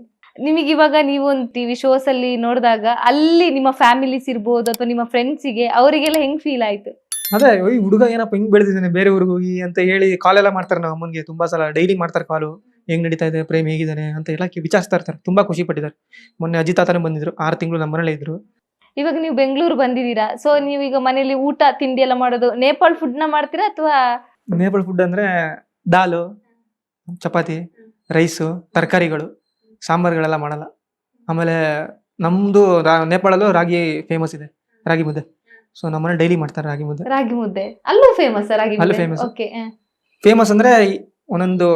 ನಿಮಗೆ ಇವಾಗ ನೀವು ಒಂದು ಟಿವಿ ಶೋಸ್ ಅಲ್ಲಿ ನೋಡಿದಾಗ ಅಲ್ಲಿ ನಿಮ್ಮ ಫ್ಯಾಮಿಲೀಸ್ ಇರ್ಬೋದು ಅಥವಾ ನಿಮ್ಮ ಫ್ರೆಂಡ್ಸಿಗೆ ಅವರಿಗೆಲ್ಲ ಹೆಂಗ್ ಫೀಲ್ ಆಯ್ತು? ಅದೇ ಈ ಹುಡುಗ ಏನಪ್ಪ ಹಿಂಗ್ ಬೆಳೆದಿದ್ದಾನೆ ಬೇರೆ ಊರಿಗೆ ಹೋಗಿ ಅಂತ ಹೇಳಿ ಕಾಲ್ ಎಲ್ಲ ಮಾಡ್ತಾರೆ. ನಮ್ಮ ಅಮ್ಮನ್ಗೆ ತುಂಬಾ ಸಲ ಡೈಲಿ ಮಾಡ್ತಾರೆ ಕಾಲು, ಹೆಂಗ್ ನಡೀತಾ ಇದೆ ಪ್ರೇಮ್, ಹೇಗಿದ್ದಾನೆ ಅಂತ ಎಲ್ಲ ವಿಚಾರಿಸ್ತಾ ಇರ್ತಾರೆ. ತುಂಬಾ ಖುಷಿ ಪಟ್ಟಿದ್ದಾರೆ. ಮೊನ್ನೆ ಅಜ್ಜಿ ತಾತನೇ ಬಂದಿದ್ರು, 6 ತಿಂಗಳು ನಮ್ಮ ಮನೇಲೆ ಇದ್ರು. ಇವಾಗ ನೀವು ಬೆಂಗಳೂರು ಬಂದಿದ್ದೀರಾ, ಸೊ ನೀವು ಈಗ ಮನೇಲಿ ಊಟ ತಿಂಡಿ ಎಲ್ಲ ಮಾಡೋದು ನೇಪಾಳ ಫುಡ್ ನ ಮಾಡ್ತೀರಾ ಅಥವಾ? ನೇಪಾಳ ಫುಡ್ ಅಂದ್ರೆ ದಾಲು, ಚಪಾತಿ, ರೈಸು, ತರಕಾರಿಗಳು, ಸಾಂಬಾರ್ಗಳೆಲ್ಲ ಮಾಡಲ್ಲ. ಆಮೇಲೆ ನಮ್ದು ನೇಪಾಳಲ್ಲೂ ರಾಗಿ ಫೇಮಸ್ ಇದೆ, ರಾಗಿ ಮುದ್ದೆ. ಸೊ ನಮ್ಮನೆ ಡೈಲಿ ಮಾಡ್ತಾರೆ ರಾಗಿ ಮುದ್ದೆ. ರಾಗಿ ಮುದ್ದೆ ಅಲ್ಲೂ ಫೇಮಸ್? ರಾಗಿ ಅಲ್ಲೂ ಮುದ್ದೆ famous. ಓಕೆ. ಫೇಮಸ್ ಅಂದ್ರೆ ಒಂದೊಂದು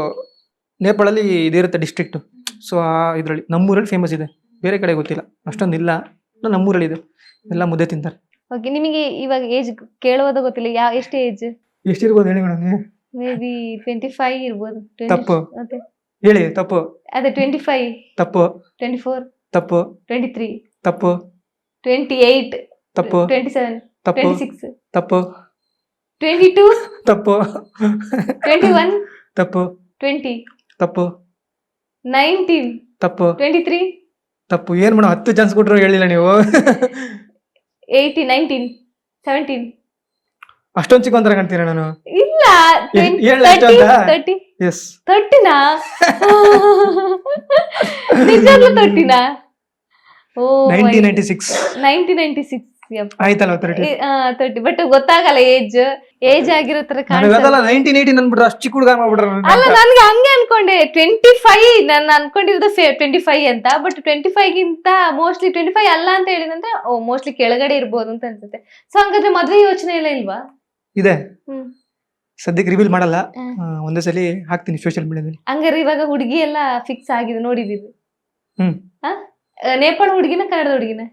ನೇಪಾಳಲ್ಲಿ ಇದಿರುತ್ತೆ ಡಿಸ್ಟ್ರಿಕ್ಟ್. ಸೊ ಇದ್ರಲ್ಲಿ ನಮ್ಮೂರಲ್ಲಿ ಫೇಮಸ್ ಇದೆ, ಬೇರೆ ಕಡೆ ಗೊತ್ತಿಲ್ಲ ಅಷ್ಟೊಂದಿಲ್ಲ. ನಮ್ಮೂರಲ್ಲಿ ಇದೆ, ಎಲ್ಲ ಮುದ್ದೆ ತಿಂತಾರೆ. ಓಕೆ. ನಿಮಗೆ ಇವಾಗ ಏಜ್ ಕೇಳುವುದು ಗೊತ್ತಿಲ್ಲ, ಎಷ್ಟು ಏಜ್ ಎಷ್ಟಿರ್ಬೋದು ಹೇಳಿ ಮೇಡಮ್? ಮೇ ಬಿ 25 ಇರ್ಬೋದು. ತಪ್ಪು ಮತ್ತೆ ಹೇಳಿ, ತಪ್ಪು. ಅದೇ 25, ತಪ್ಪು. 24, ತಪ್ಪು. 23, ತಪ್ಪು. 28, ತಪ್ಪು. 27, ತಪ್ಪು. 26, ತಪ್ಪು. 22, ತಪ್ಪು. 21, ತಪ್ಪು. 20, ತಪ್ಪು. 19, ತಪ್ಪು. 23, ತಪ್ಪು. ಏನ್ ಮೇಡಮ್ 10 ಚಾನ್ಸ್ ಕೊಟ್ರು ಹೇಳಿಲ್ಲ ನೀವು? 18, 19, 17. ಅಷ್ಟೊಂದು ಚಿಕ್ಕ ಒಂಥರ ಕಾಣ್ತೀರಾ ನಾನು? ಇಲ್ಲ, ಹೇಳ 30. ಎಸ್. 30ನಾ? ನಿಜವಾಗ್ಲೂ 30ನಾ? ಓ 1996 1996. ಆಯ್ತಲ್ಲ 30. 30 ಬಟ್ ಗೊತ್ತಾಗಲ್ಲ ಏಜ್ ಆಗಿರೋ ತರ ನನಗೆ ಅದಲ್ಲ 1918 ಅನ್ಬಿಟ್ರೆ ಅಷ್ಟು ಚಿಕ್ಕ ಹುಡುಗ ಮಾಡ್ಬಿಟ್ರೆ. ಅಲ್ಲ, ನನ್ಗೆ ಹಂಗೆ ಅನ್ಕೊಂಡೆ 25. ನಾನು ಅನ್ಕೊಂಡಿರೋದು 25 ಅಂತ, ಬಟ್ 25 ಗಿಂತ ಮೋಸ್ಟ್ಲಿ 25 ಅಲ್ಲ ಅಂತ ಹೇಳಿದಂದ್ರೆ ಮೋಸ್ಟ್ಲಿ ಕೆಳಗಡೆ ಇರ್ಬೋದು ಅಂತ ಅನ್ಸುತ್ತೆ. ಸೊ ಹಂಗಾದ್ರೆ ಮದ್ವೆ ಯೋಚನೆ ಎಲ್ಲ ಇಲ್ವಾ? ಇದೆ, ಹ್ಮ್. ಸದ್ಯಕ್ಕೆ ರಿವೀಲ್ ಮಾಡಲ್ಲ. ಒಂದೇ ಸಲ ಹಾಕ್ತೀನಿ ಸೋಷಿಯಲ್ ಮೀಡಿಯಾದಲ್ಲಿ. ಹಂಗಾರೆ ಇವಾಗ ಹುಡುಗಿ ಎಲ್ಲ ಫಿಕ್ಸ್ ಆಗಿದೆ, ನೋಡಿದೀವಿ. ಹ್ಮ್. ನೇಪಾಳ ಹುಡುಗಿನ ಕನ್ನಡದ ಹುಡುಗಿನ?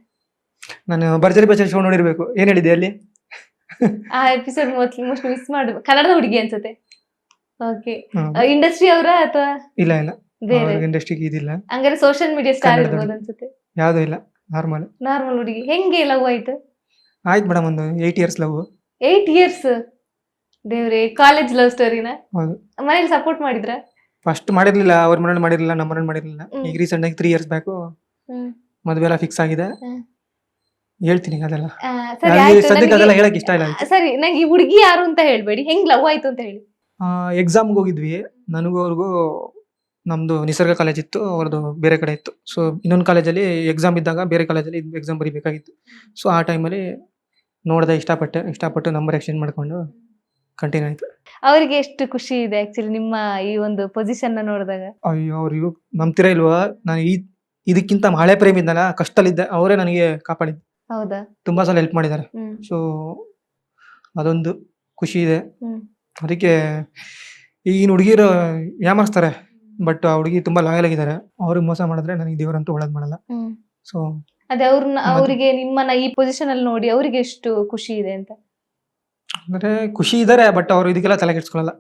ನಾನು ಭರ್ಜರಿ ಬಚ್ಚ ಶೋ ನೋಡಿರ್ಬೇಕು. ಏನ್ ಹೇಳಿದೆ ಅಲ್ಲಿ? ಆ ಎಪಿಸೋಡ್ ಮೋಸ್ಟ್ಲಿ ಮಿಸ್ ಮಾಡಿ. ಕನ್ನಡದ ಹುಡುಗಿ ಅನ್ಸುತ್ತೆ. ಓಕೆ. ಇಂಡಸ್ಟ್ರಿ ಅವರ ಅಥವಾ ಇಲ್ಲ ಇಲ್ಲ, ಬೇರೆ ಇಂಡಸ್ಟ್ರಿಗೆ ಇದಿಲ್ಲ. ಹಂಗಾರೆ ಸೋಷಿಯಲ್ ಮೀಡಿಯಾ ಸ್ಟಾರ್ ಕನ್ನಡದ ಇರ್ಬೋದು ಅನ್ಸುತ್ತೆ. ಯಾವ್ದು ಇಲ್ಲ, ನಾರ್ಮಲ್ ಹುಡುಗಿ. ಹೆಂಗೆ ಲವ್ ಆಯ್ತು? ಆಯ್ತು ಮೇಡಮ್, ಒಂದು 8 years ಲವ್. 8 years? ದೇವ್ರೆ, ಕಾಲೇಜ್ ಲವ್ ಸ್ಟೋರಿನ? ಹೌದು. ಮನೇಲಿ ಸಪೋರ್ಟ್ ಮಾಡಿದ್ರ? ಫಸ್ಟ್ ಮಾಡಿರ್ಲಿಲ್ಲ, ಅವ್ರ ಮನೇಲಿ ಮಾಡಿರ್ಲಿಲ್ಲ, ನಮ್ಮ ಮನೇಲಿ ಮಾಡಿರ್ಲಿಲ್ಲ. ಈಗ ರೀಸೆಂಟ್ ಆಗಿ 3 years ಬ್ಯಾಕ್ ಮದುವೆ ಎಲ್ಲ ಫಿಕ್ಸ್ ಆಗಿದೆ. ಹೇಳ್ತೀನಿ ಅದೆಲ್ಲ. ಸರಿ ಆಯ್ತು, ಸದ್ಯಕ್ಕೆ ಅದೆಲ್ಲ ಹೇಳಕ್ ಇಷ್ಟ ಇಲ್ಲ. ಸರಿ, ನಂಗೆ ಈ ಹುಡುಗಿ ಯಾರು ಅಂತ ಹೇಳ್ಬೇಡಿ, ಹೆಂಗ್ ಲವ್ ಆಯ್ತು ಅಂತ ಹೇಳಿ. ಎಕ್ಸಾಮ್ಗೆ ಹೋಗಿದ್ವಿ, ನನಗೂ ಅವ್ರಿಗೂ. ನಮ್ದು ನಿಸರ್ಗ ಕಾಲೇಜ್ ಇತ್ತು, ಅವ್ರದ್ದು ಬೇರೆ ಕಡೆ ಇತ್ತು. ಸೊ ಇನ್ನೊಂದು ಕಾಲೇಜಲ್ಲಿ ಎಕ್ಸಾಮ್ ಇದ್ದಾಗ ಬೇರೆ ಕಾಲೇಜಲ್ಲಿ ಎಕ್ಸಾಮ್ ಬರೀಬೇಕಾಗಿತ್ತು. ಸೊ ಆ ಟೈಮಲ್ಲಿ ನೋಡಿದೆ, ಇಷ್ಟಪಟ್ಟು ನಂಬರ್ ಎಕ್ಸ್ಚೇಂಜ್ ಮಾಡ್ಕೊಂಡು ಕಂಟಿನ್ಯೂ ಆಯ್ತು. ಅವರಿಗೆ ಎಷ್ಟು ಖುಷಿ ಇದೆ ಆಕ್ಚುಲಿ ನಿಮ್ಮ ಈ ಒಂದು ಪೊಸಿಷನ್ ನೋಡಿದಾಗ? ಅಯ್ಯೋ, ಅವ್ರಿಗೂ ನಂಬ್ತಿರ ಇಲ್ವಾ, ನಾನು ಇದಕ್ಕಿಂತ ಹಳೆ ಪ್ರೇಮ ಇದ್ದಲ್ಲ, ಕಷ್ಟದಲ್ಲಿದ್ದೆ, ಅವರೇ ನನಗೆ ಕಾಪಾಡಿದ್ದು. ಹೌದಾ? ತುಂಬಾ ಸಲ ಹೆಲ್ಪ್ ಮಾಡಿದ್ದಾರೆ. ಸೊ ಅದೊಂದು ಖುಷಿ ಇದೆ. ಅದಕ್ಕೆ ಈಗಿನ ಹುಡುಗಿರು ಯಾಮಾರಿಸ್ತಾರೆ, ಬಟ್ ಆ ಹುಡುಗಿ ತುಂಬಾ ಲಾಯಲ್ ಆಗಿದ್ದಾರೆ. ಅವ್ರಿಗೆ ಮೋಸ ಮಾಡಿದ್ರೆ ನನಗೆ ದೇವರಂತೂ ಒಳ್ಳೇದ್ ಮಾಡಲ್ಲ. ಸೊ ಅದೇ ಅವರಿಗೆ ನಿಮ್ಮನ್ನ ಈ ಪೊಸಿಷನ್ ಅಲ್ಲಿ ನೋಡಿ ಅವರಿಗೆ ಎಷ್ಟು ಖುಷಿ ಇದೆ ಅಂತ? ಅಂದ್ರೆ ಖುಷಿ ಇದಾರೆ, ಬಟ್ ಅವ್ರು ಇದಕ್ಕೆಲ್ಲ ತಲೆ ಕೆಡ್ಸ್ಕೊಳಲ್ಲ.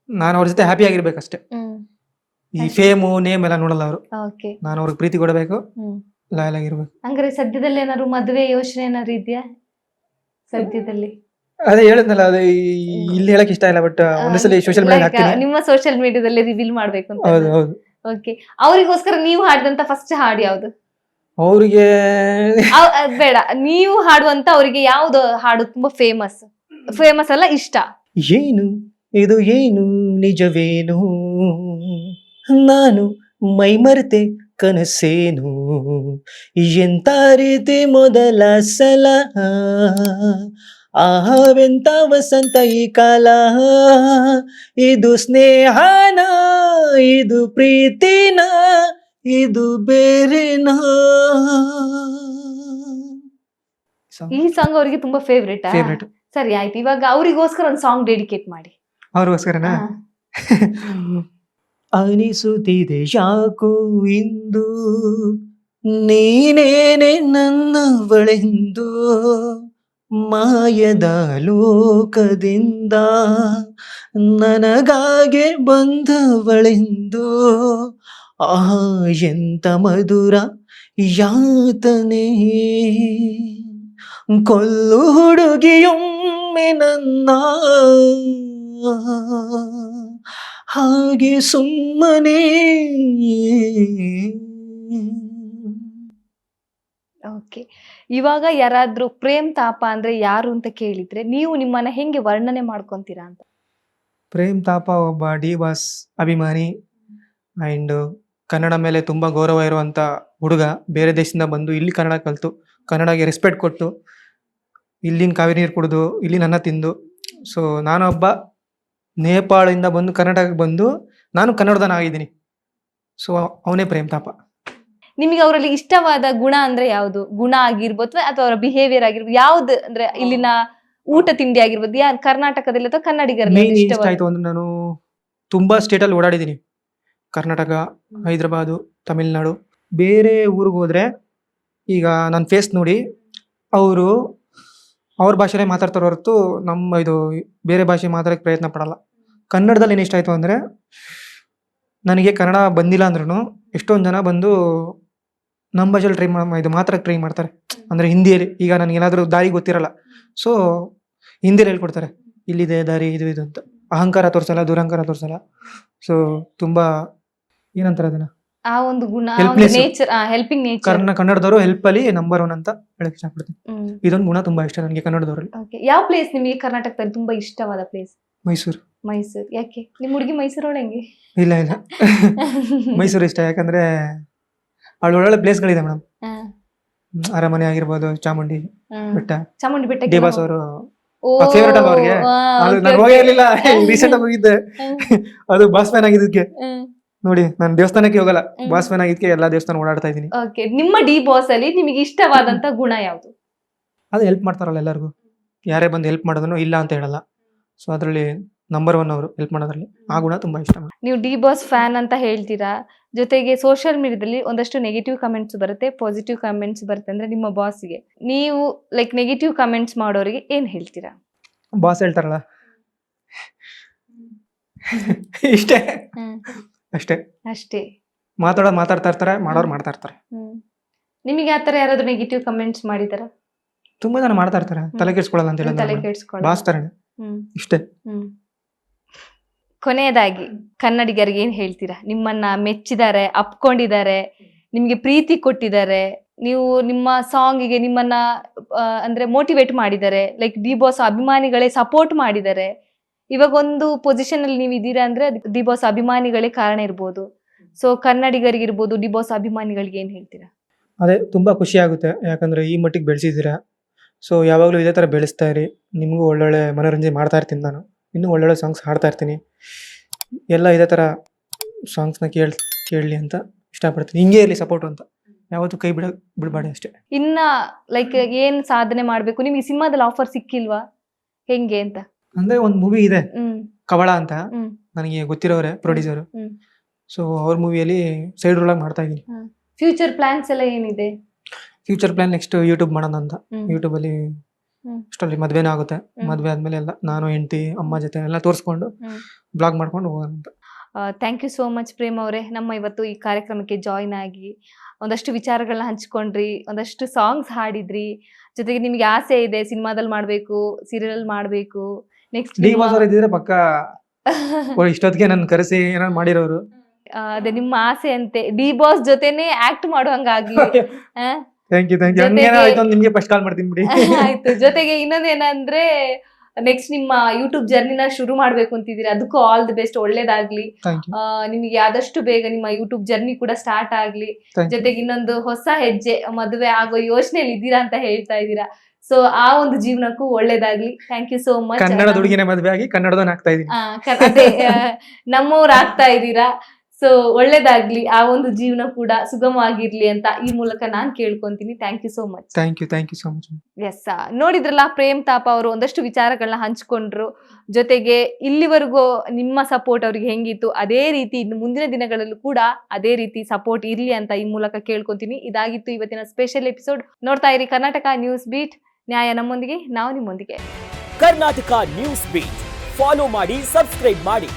ನಾನು ಅವ್ರ ಜೊತೆ ಹ್ಯಾಪಿ ಆಗಿರ್ಬೇಕಷ್ಟೇ. ಈ ಫೇಮು ನೇಮ್ ಎಲ್ಲ ನೋಡಲ್ಲ ಅವರು. ನಾನು ಅವ್ರಿಗೆ ಪ್ರೀತಿ ಕೊಡಬೇಕು, ಲಾಯಲ್ ಆಗಿರ್ಬೇಕು. ಹಂಗಾರೆ ಸದ್ಯದಲ್ಲಿ ಏನಾದ್ರು ಮದುವೆ ಯೋಚನೆ ಏನಾದ್ರು ಇದೆಯಾ ಸದ್ಯದಲ್ಲಿ? ಅದೇ ಹೇಳಿದ್ನಲ್ಲ, ಅದೇ ಇಲ್ಲಿ ಹೇಳಕ್ ಇಷ್ಟ ಇಲ್ಲ, ಬಟ್ ಒಂದ್ಸಲ ಸೋಷಿಯಲ್ ಮೀಡಿಯಾ ಹಾಕ್ತೀನಿ. ನಿಮ್ಮ ಸೋಷಿಯಲ್ ಮೀಡಿಯಾದಲ್ಲಿ ರಿವೀಲ್ ಮಾಡ್ಬೇಕು ಅಂತ? ಹೌದು ಹೌದು. ಓಕೆ. ಅವರಿಗೋಸ್ಕರ ನೀವು ಹಾಡಿದಂತ ಫಸ್ಟ್ ಹಾಡು ಯಾವ್ದು? ಅವ್ರಿಗೆ ಬೇಡ, ನೀವು ಹಾಡುವಂತ ಅವರಿಗೆ ಯಾವ್ದು ಹಾಡು ತುಂಬಾ ಫೇಮಸ್ ಅಲ್ಲ, ಇಷ್ಟ? ಏನು ಇದು, ಏನು ನಿಜವೇನು, ನಾನು ಮೈ ಮರೆತೆ ಕನಸೇನು, ಎಂತ ರೀತಿ ಮೊದಲ ಸಲ, ಆಹವೆಂತ ವಸಂತ ಈ ಕಾಲ, ಇದು ಸ್ನೇಹನ, ಇದು ಪ್ರೀತಿನ, ಇದು ಬೇರೆನಾ. ಈ ಸಾಂಗ್ ಅವರಿಗೆ ತುಂಬಾ ಫೇವ್ರೇಟ್. ಫೇವ್ರೇಟ್. ಸರಿ ಆಯ್ತು, ಇವಾಗ ಅವರಿಗೋಸ್ಕರ ಒಂದು ಸಾಂಗ್ ಡೆಡಿಕೇಟ್ ಮಾಡಿ. ಅವ್ರಿಗೋಸ್ಕರನಾ? ಹಾ. ಅನಿಸುತ್ತಿದೆ ಯಾಕೋ ಇಂದು ನೀನೇನೆ ನನ್ನವಳೆಂದು, ಮಾಯದ ಲೋಕದಿಂದ ನನಗಾಗೆ ಬಂದವಳೆಂದು, ಆಹಾ ಎಂತ ಮಧುರ ಯಾತನೆ, ಕೊಲ್ಲು ಹುಡುಗಿಯೊಮ್ಮೆ ನನ್ನ ಹಾಗೆ ಸುಮ್ಮನೆ. ಓಕೆ, ಇವಾಗ ಯಾರಾದ್ರೂ ಪ್ರೇಮ್ ತಾಪ ಅಂದ್ರೆ ಯಾರು ಅಂತ ಕೇಳಿದ್ರೆ ನೀವು ನಿಮ್ಮನ್ನ ಹೆಂಗೆ ವರ್ಣನೆ ಮಾಡ್ಕೊಂತೀರಾ ಅಂತ? ಪ್ರೇಮ್ ತಾಪ ಒಬ್ಬ ಡಿ ಬಾಸ್ ಅಭಿಮಾನಿ ಆ್ಯಂಡ್ ಕನ್ನಡ ಮೇಲೆ ತುಂಬ ಗೌರವ ಇರುವಂಥ ಹುಡುಗ. ಬೇರೆ ದೇಶದಿಂದ ಬಂದು ಇಲ್ಲಿ ಕನ್ನಡ ಕಲಿತು ಕನ್ನಡಗೆ ರೆಸ್ಪೆಕ್ಟ್ ಕೊಟ್ಟು ಇಲ್ಲಿನ ಕಾವೇರಿ ನೀರು ಕುಡಿದು ಇಲ್ಲಿನ ಅನ್ನ ತಿಂದು, ಸೊ ನಾನೊಬ್ಬ ನೇಪಾಳದಿಂದ ಬಂದು ಕರ್ನಾಟಕಕ್ಕೆ ಬಂದು ನಾನು ಕನ್ನಡದನ ಆಗಿದ್ದೀನಿ. ಸೊ ಅವನೇ ಪ್ರೇಮ್ ತಾಪ. ನಿಮಗೆ ಅವರಲ್ಲಿ ಇಷ್ಟವಾದ ಗುಣ ಅಂದ್ರೆ ಯಾವುದು? ಗುಣ ಆಗಿರ್ಬೋದು ಅಥವಾ ಅವರ ಬಿಹೇವಿಯರ್ ಆಗಿರ್ಬೋದು, ಯಾವ್ದು ಅಂದ್ರೆ ಇಲ್ಲಿನ ಊಟ ತಿಂಡಿ ಆಗಿರ್ಬೋದು, ಯಾರು ಕರ್ನಾಟಕದಲ್ಲಿ ಅಥವಾ ಕನ್ನಡಿಗರಲ್ಲಿ ಮೇನ್ ಇಷ್ಟ ಇಷ್ಟವಾದ? ಆಯಿತು ಅಂದ್ರೆ ನಾನು ತುಂಬ ಸ್ಟೇಟಲ್ಲಿ ಓಡಾಡಿದ್ದೀನಿ. ಕರ್ನಾಟಕ, ಹೈದರಾಬಾದು, ತಮಿಳ್ನಾಡು. ಬೇರೆ ಊರಿಗೆ ಹೋದರೆ ಈಗ ನನ್ನ ಫೇಸ್ ನೋಡಿ ಅವರು ಅವ್ರ ಭಾಷೆನೇ ಮಾತಾಡ್ತಾರೋ ಹೊರತು ನಮ್ಮ ಇದು ಬೇರೆ ಭಾಷೆ ಮಾತಾಡೋಕ್ಕೆ ಪ್ರಯತ್ನ ಪಡಲ್ಲ. ಕನ್ನಡದಲ್ಲಿ ಏನು ಇಷ್ಟ ಆಯಿತು ಅಂದರೆ, ನನಗೆ ಕನ್ನಡ ಬಂದಿಲ್ಲ ಅಂದ್ರೂ ಎಷ್ಟೊಂದು ಜನ ಬಂದು ನಮ್ಮ ಭಾಷೆಯಲ್ಲಿ ಇದು ಮಾತಾಡೋಕ್ಕೆ ಟ್ರೈ ಮಾಡ್ತಾರೆ. ಅಂದರೆ ಹಿಂದಿಯಲ್ಲಿ ಈಗ ನನಗೇನಾದರೂ ದಾರಿ ಗೊತ್ತಿರಲ್ಲ, ಸೊ ಹಿಂದಿಯಲ್ಲಿ ಹೇಳ್ಕೊಡ್ತಾರೆ, ಇಲ್ಲಿದೆ ದಾರಿ, ಇದು ಇದು ಅಂತ. ಅಹಂಕಾರ ತೋರಿಸಲ್ಲ, ದುರಹಂಕಾರ ತೋರಿಸಲ್ಲ. ಸೊ ತುಂಬ ಏನಂತಾರೆ ಅದನ್ನ, ಆ ಒಂದು ಗುಣ, Helpless. Nature, helping nature. ಕನ್ನಡದವರು ಹೆಲ್ಪಲ್ಲಿ ನಂಬರ್ 1 ಅಂತ ಹೇಳಕ್ ಇಷ್ಟಪಡ್ತೀನಿ. ಇದೊಂದು ಗುಣ ತುಂಬಾ ಇಷ್ಟ ನನಗೆ ಕನ್ನಡದವರಲ್ಲಿ. ಯಾವ ಪ್ಲೇಸ್ ನಿಮಗೆ ಕರ್ನಾಟಕದಲ್ಲಿ ತುಂಬಾ ಇಷ್ಟವಾದ ಪ್ಲೇಸ್? ಮೈಸೂರು. ಮೈಸೂರು. ಯಾಕೆ ನಿಮ್ ಹುಡುಗಿ ಮೈಸೂರೊಳಗೆ? ಇಲ್ಲ ಇಲ್ಲ ಮೈಸೂರು ಇಷ್ಟ, ಯಾಕಂದ್ರೆ ಅಲ್ಲಿ ಒಳ್ಳೊಳ್ಳೆ ಪ್ಲೇಸ್ಗಳಿದೆ ಮೇಡಮ್. ಅರಮನೆ ಆಗಿರ್ಬೋದು, ಚಾಮುಂಡಿ ಬೆಟ್ಟ, ಚಾಮುಂಡಿ ಬೆಟ್ಟ. ಡಿ ಬಾಸ್ ಅವರು ಫೇವ್ರೇಟ್ ಅಲ್ಲ ಅವ್ರಿಗೆ. ನಾನು ಹೋಗೇ ಇರ್ಲಿಲ್ಲ, ರೀಸೆಂಟ್ ಆಗಿ ಹೋಗಿದ್ದೆ. ಅದು ಬಾಸ್ ಫ್ಯಾನ್ ಆಗಿದ್ದಕ್ಕೆ ನೋಡಿ, ನಾನು ದೇವಸ್ಥಾನಕ್ಕೆ ಹೋಗಲ್ಲ, ಬಾಸ್ ಫ್ಯಾನ್ ಆಗಿದ್ದಕ್ಕೆ ಎಲ್ಲಾ ದೇವಸ್ಥಾನ ಓಡಾಡ್ತಾ ಇದ್ದೀನಿ. ಓಕೆ, ನಿಮ್ಮ ಡಿ ಬಾಸ್ ಅಲ್ಲಿ ನಿಮಗೆ ಇಷ್ಟವಾದಂತ ಗುಣ ಯಾವುದು? ಅದು ಹೆಲ್ಪ್ ಮಾಡ್ತಾರಲ್ಲ ಎಲ್ಲರಿಗೂ, ಯಾರೇ ಬಂದು ಹೆಲ್ಪ್ ಮಾಡೋದನ್ನು ಇಲ್ಲ ಅಂತ ಹೇಳಲ್ಲ. ಸೊ ಅದರಲ್ಲಿ ನಂಬರ್ 1 ಅವರು ಹೆಲ್ಪ್ ಮಾಡೋದ್ರಲ್ಲಿ. ಆ ಗುಣ ತುಂಬಾ ಇಷ್ಟ. ನೀವು ಡಿ ಬಾಸ್ ಫ್ಯಾನ್ ಅಂತ ಹೇಳ್ತೀರಾ, ಜೊತೆಗೆ ಸೋಷಿಯಲ್ ಮೀಡಿಯಾದಲ್ಲಿ ಒಂದಷ್ಟು ನೆಗೆಟಿವ್ ಕಮೆಂಟ್ಸ್ ಬರುತ್ತೆ, ಪಾಸಿಟಿವ್ ಕಮೆಂಟ್ಸ್ ಬರುತ್ತೆ. ಅಂದ್ರೆ ನಿಮ್ಮ ಬಾಸ್ಗೆ ನೀವು ಲೈಕ್ ನೆಗೆಟಿವ್ ಕಮೆಂಟ್ಸ್ ಮಾಡೋರಿಗೆ ಏನ್ ಹೇಳ್ತೀರಾ? ಬಾಸ್ ಹೇಳ್ತಾರಲ್ಲ ಇಷ್ಟೇ, ಅಷ್ಟೇ ಅಷ್ಟೇ. ಮಾತಾಡ್ತಾ ಇರ್ತಾರೆ, ಮಾಡೋರು ಮಾಡ್ತಾ ಇರ್ತಾರೆ. ನಿಮಗೆ ಆತರ ಯಾರಾದ್ರೂ ನೆಗೆಟಿವ್ ಕಮೆಂಟ್ಸ್ ಮಾಡಿದಾರ? ತುಂಬಾ ಜನ ಮಾಡ್ತಾ ಇರ್ತಾರೆ, ತಲೆ ಕೆಡ್ಸ್ಕೊಳ್ಳಲ್ಲ ಅಂತ ತಲೆ ಹೇಳಿ. ಕೆಡ್ಸ್ಕೊಳ್ಳಿ. ಬಾಸ್ ತರನೇ ಇಷ್ಟೇ. ಕೊನೆಯದಾಗಿ ಕನ್ನಡಿಗರಿಗೆ ಏನ್ ಹೇಳ್ತೀರಾ? ನಿಮ್ಮನ್ನ ಮೆಚ್ಚಿದ್ದಾರೆ, ಅಪ್ಕೊಂಡಿದ್ದಾರೆ, ನಿಮ್ಗೆ ಪ್ರೀತಿ ಕೊಟ್ಟಿದ್ದಾರೆ, ನೀವು ನಿಮ್ಮ ಸಾಂಗಿಗೆ ನಿಮ್ಮನ್ನ ಅಂದ್ರೆ ಮೋಟಿವೇಟ್ ಮಾಡಿದ್ದಾರೆ, ಲೈಕ್ ಡಿ ಬಾಸ್ ಅಭಿಮಾನಿಗಳೇ ಸಪೋರ್ಟ್ ಮಾಡಿದ್ದಾರೆ. ಇವಾಗ ಒಂದು ಪೊಸಿಷನ್ ಅಲ್ಲಿ ನೀವು ಇದ್ದೀರಾ ಅಂದ್ರೆ ಡಿ ಬಾಸ್ ಅಭಿಮಾನಿಗಳೇ ಕಾರಣ ಇರ್ಬೋದು. ಸೊ ಕನ್ನಡಿಗರಿಗಿರ್ಬೋದು, ಡಿ ಬಾಸ್ ಅಭಿಮಾನಿಗಳಿಗೆ ಏನ್ ಹೇಳ್ತೀರಾ? ಅದೇ ತುಂಬಾ ಖುಷಿ ಆಗುತ್ತೆ, ಯಾಕಂದ್ರೆ ಈ ಮಟ್ಟಿಗೆ ಬೆಳೆಸಿದ್ದೀರಾ. ಸೊ ಯಾವಾಗಲೂ ಇದೇ ತರ ಬೆಳೆಸ್ತಾ ಇರಿ. ನಿಮಗೂ ಒಳ್ಳೊಳ್ಳೆ ಮನೋರಂಜನೆ ಮಾಡ್ತಾ ಇರ್ತೀನಿ, ನಾನು ಇನ್ನೂ ಒಳ್ಳೊಳ್ಳೆ ಸಾಂಗ್ಸ್ ಹಾಡ್ತಾ ಇರ್ತೀನಿ. ಎಲ್ಲ ಇದೇ ತರ ಸಾಂಗ್ಸ್ನ ಕೇಳಲಿ ಅಂತ ಇಷ್ಟಪಡ್ತೀನಿ. ಹಿಂಗೆ ಇರಲಿ ಸಪೋರ್ಟ್ ಅಂತ, ಯಾವತ್ತೂ ಕೈ ಬಿಡಬೇಡಿ ಅಷ್ಟೇ. ಇನ್ನ ಲೈಕ್ ಏನ್ ಸಾಧನೆ ಮಾಡ್ಬೇಕು? ನಿಮ್ಗೆ ಸಿನಿಮಾದಲ್ಲಿ ಆಫರ್ ಸಿಕ್ಕಿಲ್ವಾ, ಹೆಂಗೆ ಅಂತ? ಅಂದ್ರೆ ಒಂದು ಮೂವಿ ಇದೆ, ಕವಳ ಅಂತ, ನನಗೆ ಗೊತ್ತಿರೋರೆ ಪ್ರೊಡ್ಯೂಸರ್. ಸೊ ಅವ್ರ ಮೂವಿಯಲ್ಲಿ ಸೈಡ್ ರೋಲ್ ಆಗಿ ಮಾಡ್ತಾ ಇದ್ದೀನಿ. ಫ್ಯೂಚರ್ ಪ್ಲಾನ್ಸ್ ಎಲ್ಲ ಏನಿದೆ? ಫ್ಯೂಚರ್ ಪ್ಲಾನ್ ನೆಕ್ಸ್ಟ್ ಯೂಟ್ಯೂಬ್ ಮಾಡೋಣ ಅಂತ. ಯೂಟ್ಯೂಬ್ ಅಲ್ಲಿ ಅಷ್ಟರಲ್ಲಿ ಮದ್ವೆನೇ ಆಗುತ್ತೆ. ಮದ್ವೆ ಆದ್ಮೇಲೆ ಎಲ್ಲ ನಾನು ಹೆಂಡತಿ ಅಮ್ಮ ಜೊತೆ ಎಲ್ಲ ತೋರಿಸ್ಕೊಂಡು ಬ್ಲಾಗ್ ಮಾಡ್ಕೊಂಡು ಹೋಗೋಣ ಅಂತ. Thank you so much Prem ಅವರೇ, ನಮ್ಮ ಇವತ್ತು ಈ ಕಾರ್ಯಕ್ರಮಕ್ಕೆ ಜಾಯಿನ್ ಆಗಿ ಒಂದಷ್ಟು ವಿಚಾರಗಳನ್ನ ಹಂಚ್ಕೊಂಡ್ರಿ, ಒಂದಷ್ಟು ಸಾಂಗ್ಸ್ ಹಾಡಿದ್ರಿ. ಜೊತೆಗೆ ನಿಮ್ಗೆ ಆಸೆ ಇದೆ ಸಿನಿಮಾದಲ್ಲಿ ಮಾಡ್ಬೇಕು, ಸೀರಿಯಲ್ ಮಾಡ್ಬೇಕು. ನೆಕ್ಸ್ಟ್ ಡಿ ಬಾಸ್ ಅವ್ರು ಇದ್ದಿದ್ರೆ ಪಕ್ಕ ಇಷ್ಟೊತ್ತಿಗೆ ನನ್ನ ಕರೆಸಿ ಏನಾದ್ರು ಮಾಡಿರೋರು. ಅದೇ ನಿಮ್ಮ ಆಸೆ ಅಂತೆ, ಡಿ ಬಾಸ್ ಜೊತೆನೆ ಆಕ್ಟ್ ಮಾಡುವಂಗಾಗ್ಲಿ. ಥ್ಯಾಂಕ್ ಯು ನಿಮ್ಗೆ ಫಸ್ಟ್ ಕಾಲ್ ಮಾಡ್ತೀನಿ ಬಿಡಿ. ಆಯ್ತು. ಜೊತೆಗೆ ಇನ್ನೊಂದೇನಂದ್ರೆ ನೆಕ್ಸ್ಟ್ ನಿಮ್ಮ ಯೂಟ್ಯೂಬ್ ಜರ್ನಿನ ಶುರು ಮಾಡ್ಬೇಕು ಅಂತಿದ್ದೀರಿ, ಅದಕ್ಕೂ ಆಲ್ ದಿ ಬೆಸ್ಟ್, ಒಳ್ಳೇದಾಗ್ಲಿ. ನಿಮಗೆ ಆದಷ್ಟು ಬೇಗ ನಿಮ್ಮ ಯೂಟ್ಯೂಬ್ ಜರ್ನಿ ಕೂಡ ಸ್ಟಾರ್ಟ್ ಆಗ್ಲಿ. ಜೊತೆಗೆ ಇನ್ನೊಂದು ಹೊಸ ಹೆಜ್ಜೆ, ಮದುವೆ ಆಗೋ ಯೋಚನೆಯಲ್ಲಿ ಇದ್ದೀರಾ ಅಂತ ಹೇಳ್ತಾ ಇದ್ದೀರಾ. ಸೊ ಆ ಒಂದು ಜೀವನಕ್ಕೂ ಒಳ್ಳೇದಾಗ್ಲಿ. Thank you so much. Kannada ಹುಡುಗಿನೇ ಮದುವೆ ಆಗಿ ಕನ್ನಡದವನ್ನ ಆಗ್ತಾ ಇದೀನಿ. ಅದೇ ನಮ್ಮವ್ರು ಆಗ್ತಾ ಇದ್ದೀರಾ. ಸೊ ಒಳ್ಳೇದಾಗ್ಲಿ, ಆ ಒಂದು ಜೀವನ ಕೂಡ ಸುಗಮವಾಗಿರ್ಲಿ ಅಂತ ಈ ಮೂಲಕ ನಾನ್ ಕೇಳ್ಕೊಂತೀನಿ. Thank you so much. Thank you so much. Yes, ನೋಡಿದ್ರಲ್ಲ, ಪ್ರೇಮ್ ತಾಪ ಅವರು ಒಂದಷ್ಟು ವಿಚಾರಗಳನ್ನ ಹಂಚ್ಕೊಂಡ್ರು. ಜೊತೆಗೆ ಇಲ್ಲಿವರೆಗೂ ನಿಮ್ಮ ಸಪೋರ್ಟ್ ಅವ್ರಿಗೆ ಹೆಂಗಿತ್ತು, ಅದೇ ರೀತಿ ಇನ್ನು ಮುಂದಿನ ದಿನಗಳಲ್ಲೂ ಕೂಡ ಅದೇ ರೀತಿ ಸಪೋರ್ಟ್ ಇರ್ಲಿ ಅಂತ ಈ ಮೂಲಕ ಕೇಳ್ಕೊಂತೀನಿ. ಇದಾಗಿತ್ತು ಇವತ್ತಿನ ಸ್ಪೆಷಲ್ ಎಪಿಸೋಡ್. ನೋಡ್ತಾ ಇರಿ ಕರ್ನಾಟಕ ನ್ಯೂಸ್ ಬೀಟ್. ನ್ಯಾಯ ನಮ್ಮೊಂದಿಗೆ, ನಾವು ನಿಮ್ಮೊಂದಿಗೆ. ಕರ್ನಾಟಕ ನ್ಯೂಸ್ ಬೀಟ್ ಫಾಲೋ ಮಾಡಿ, ಸಬ್ಸ್ಕ್ರೈಬ್ ಮಾಡಿ.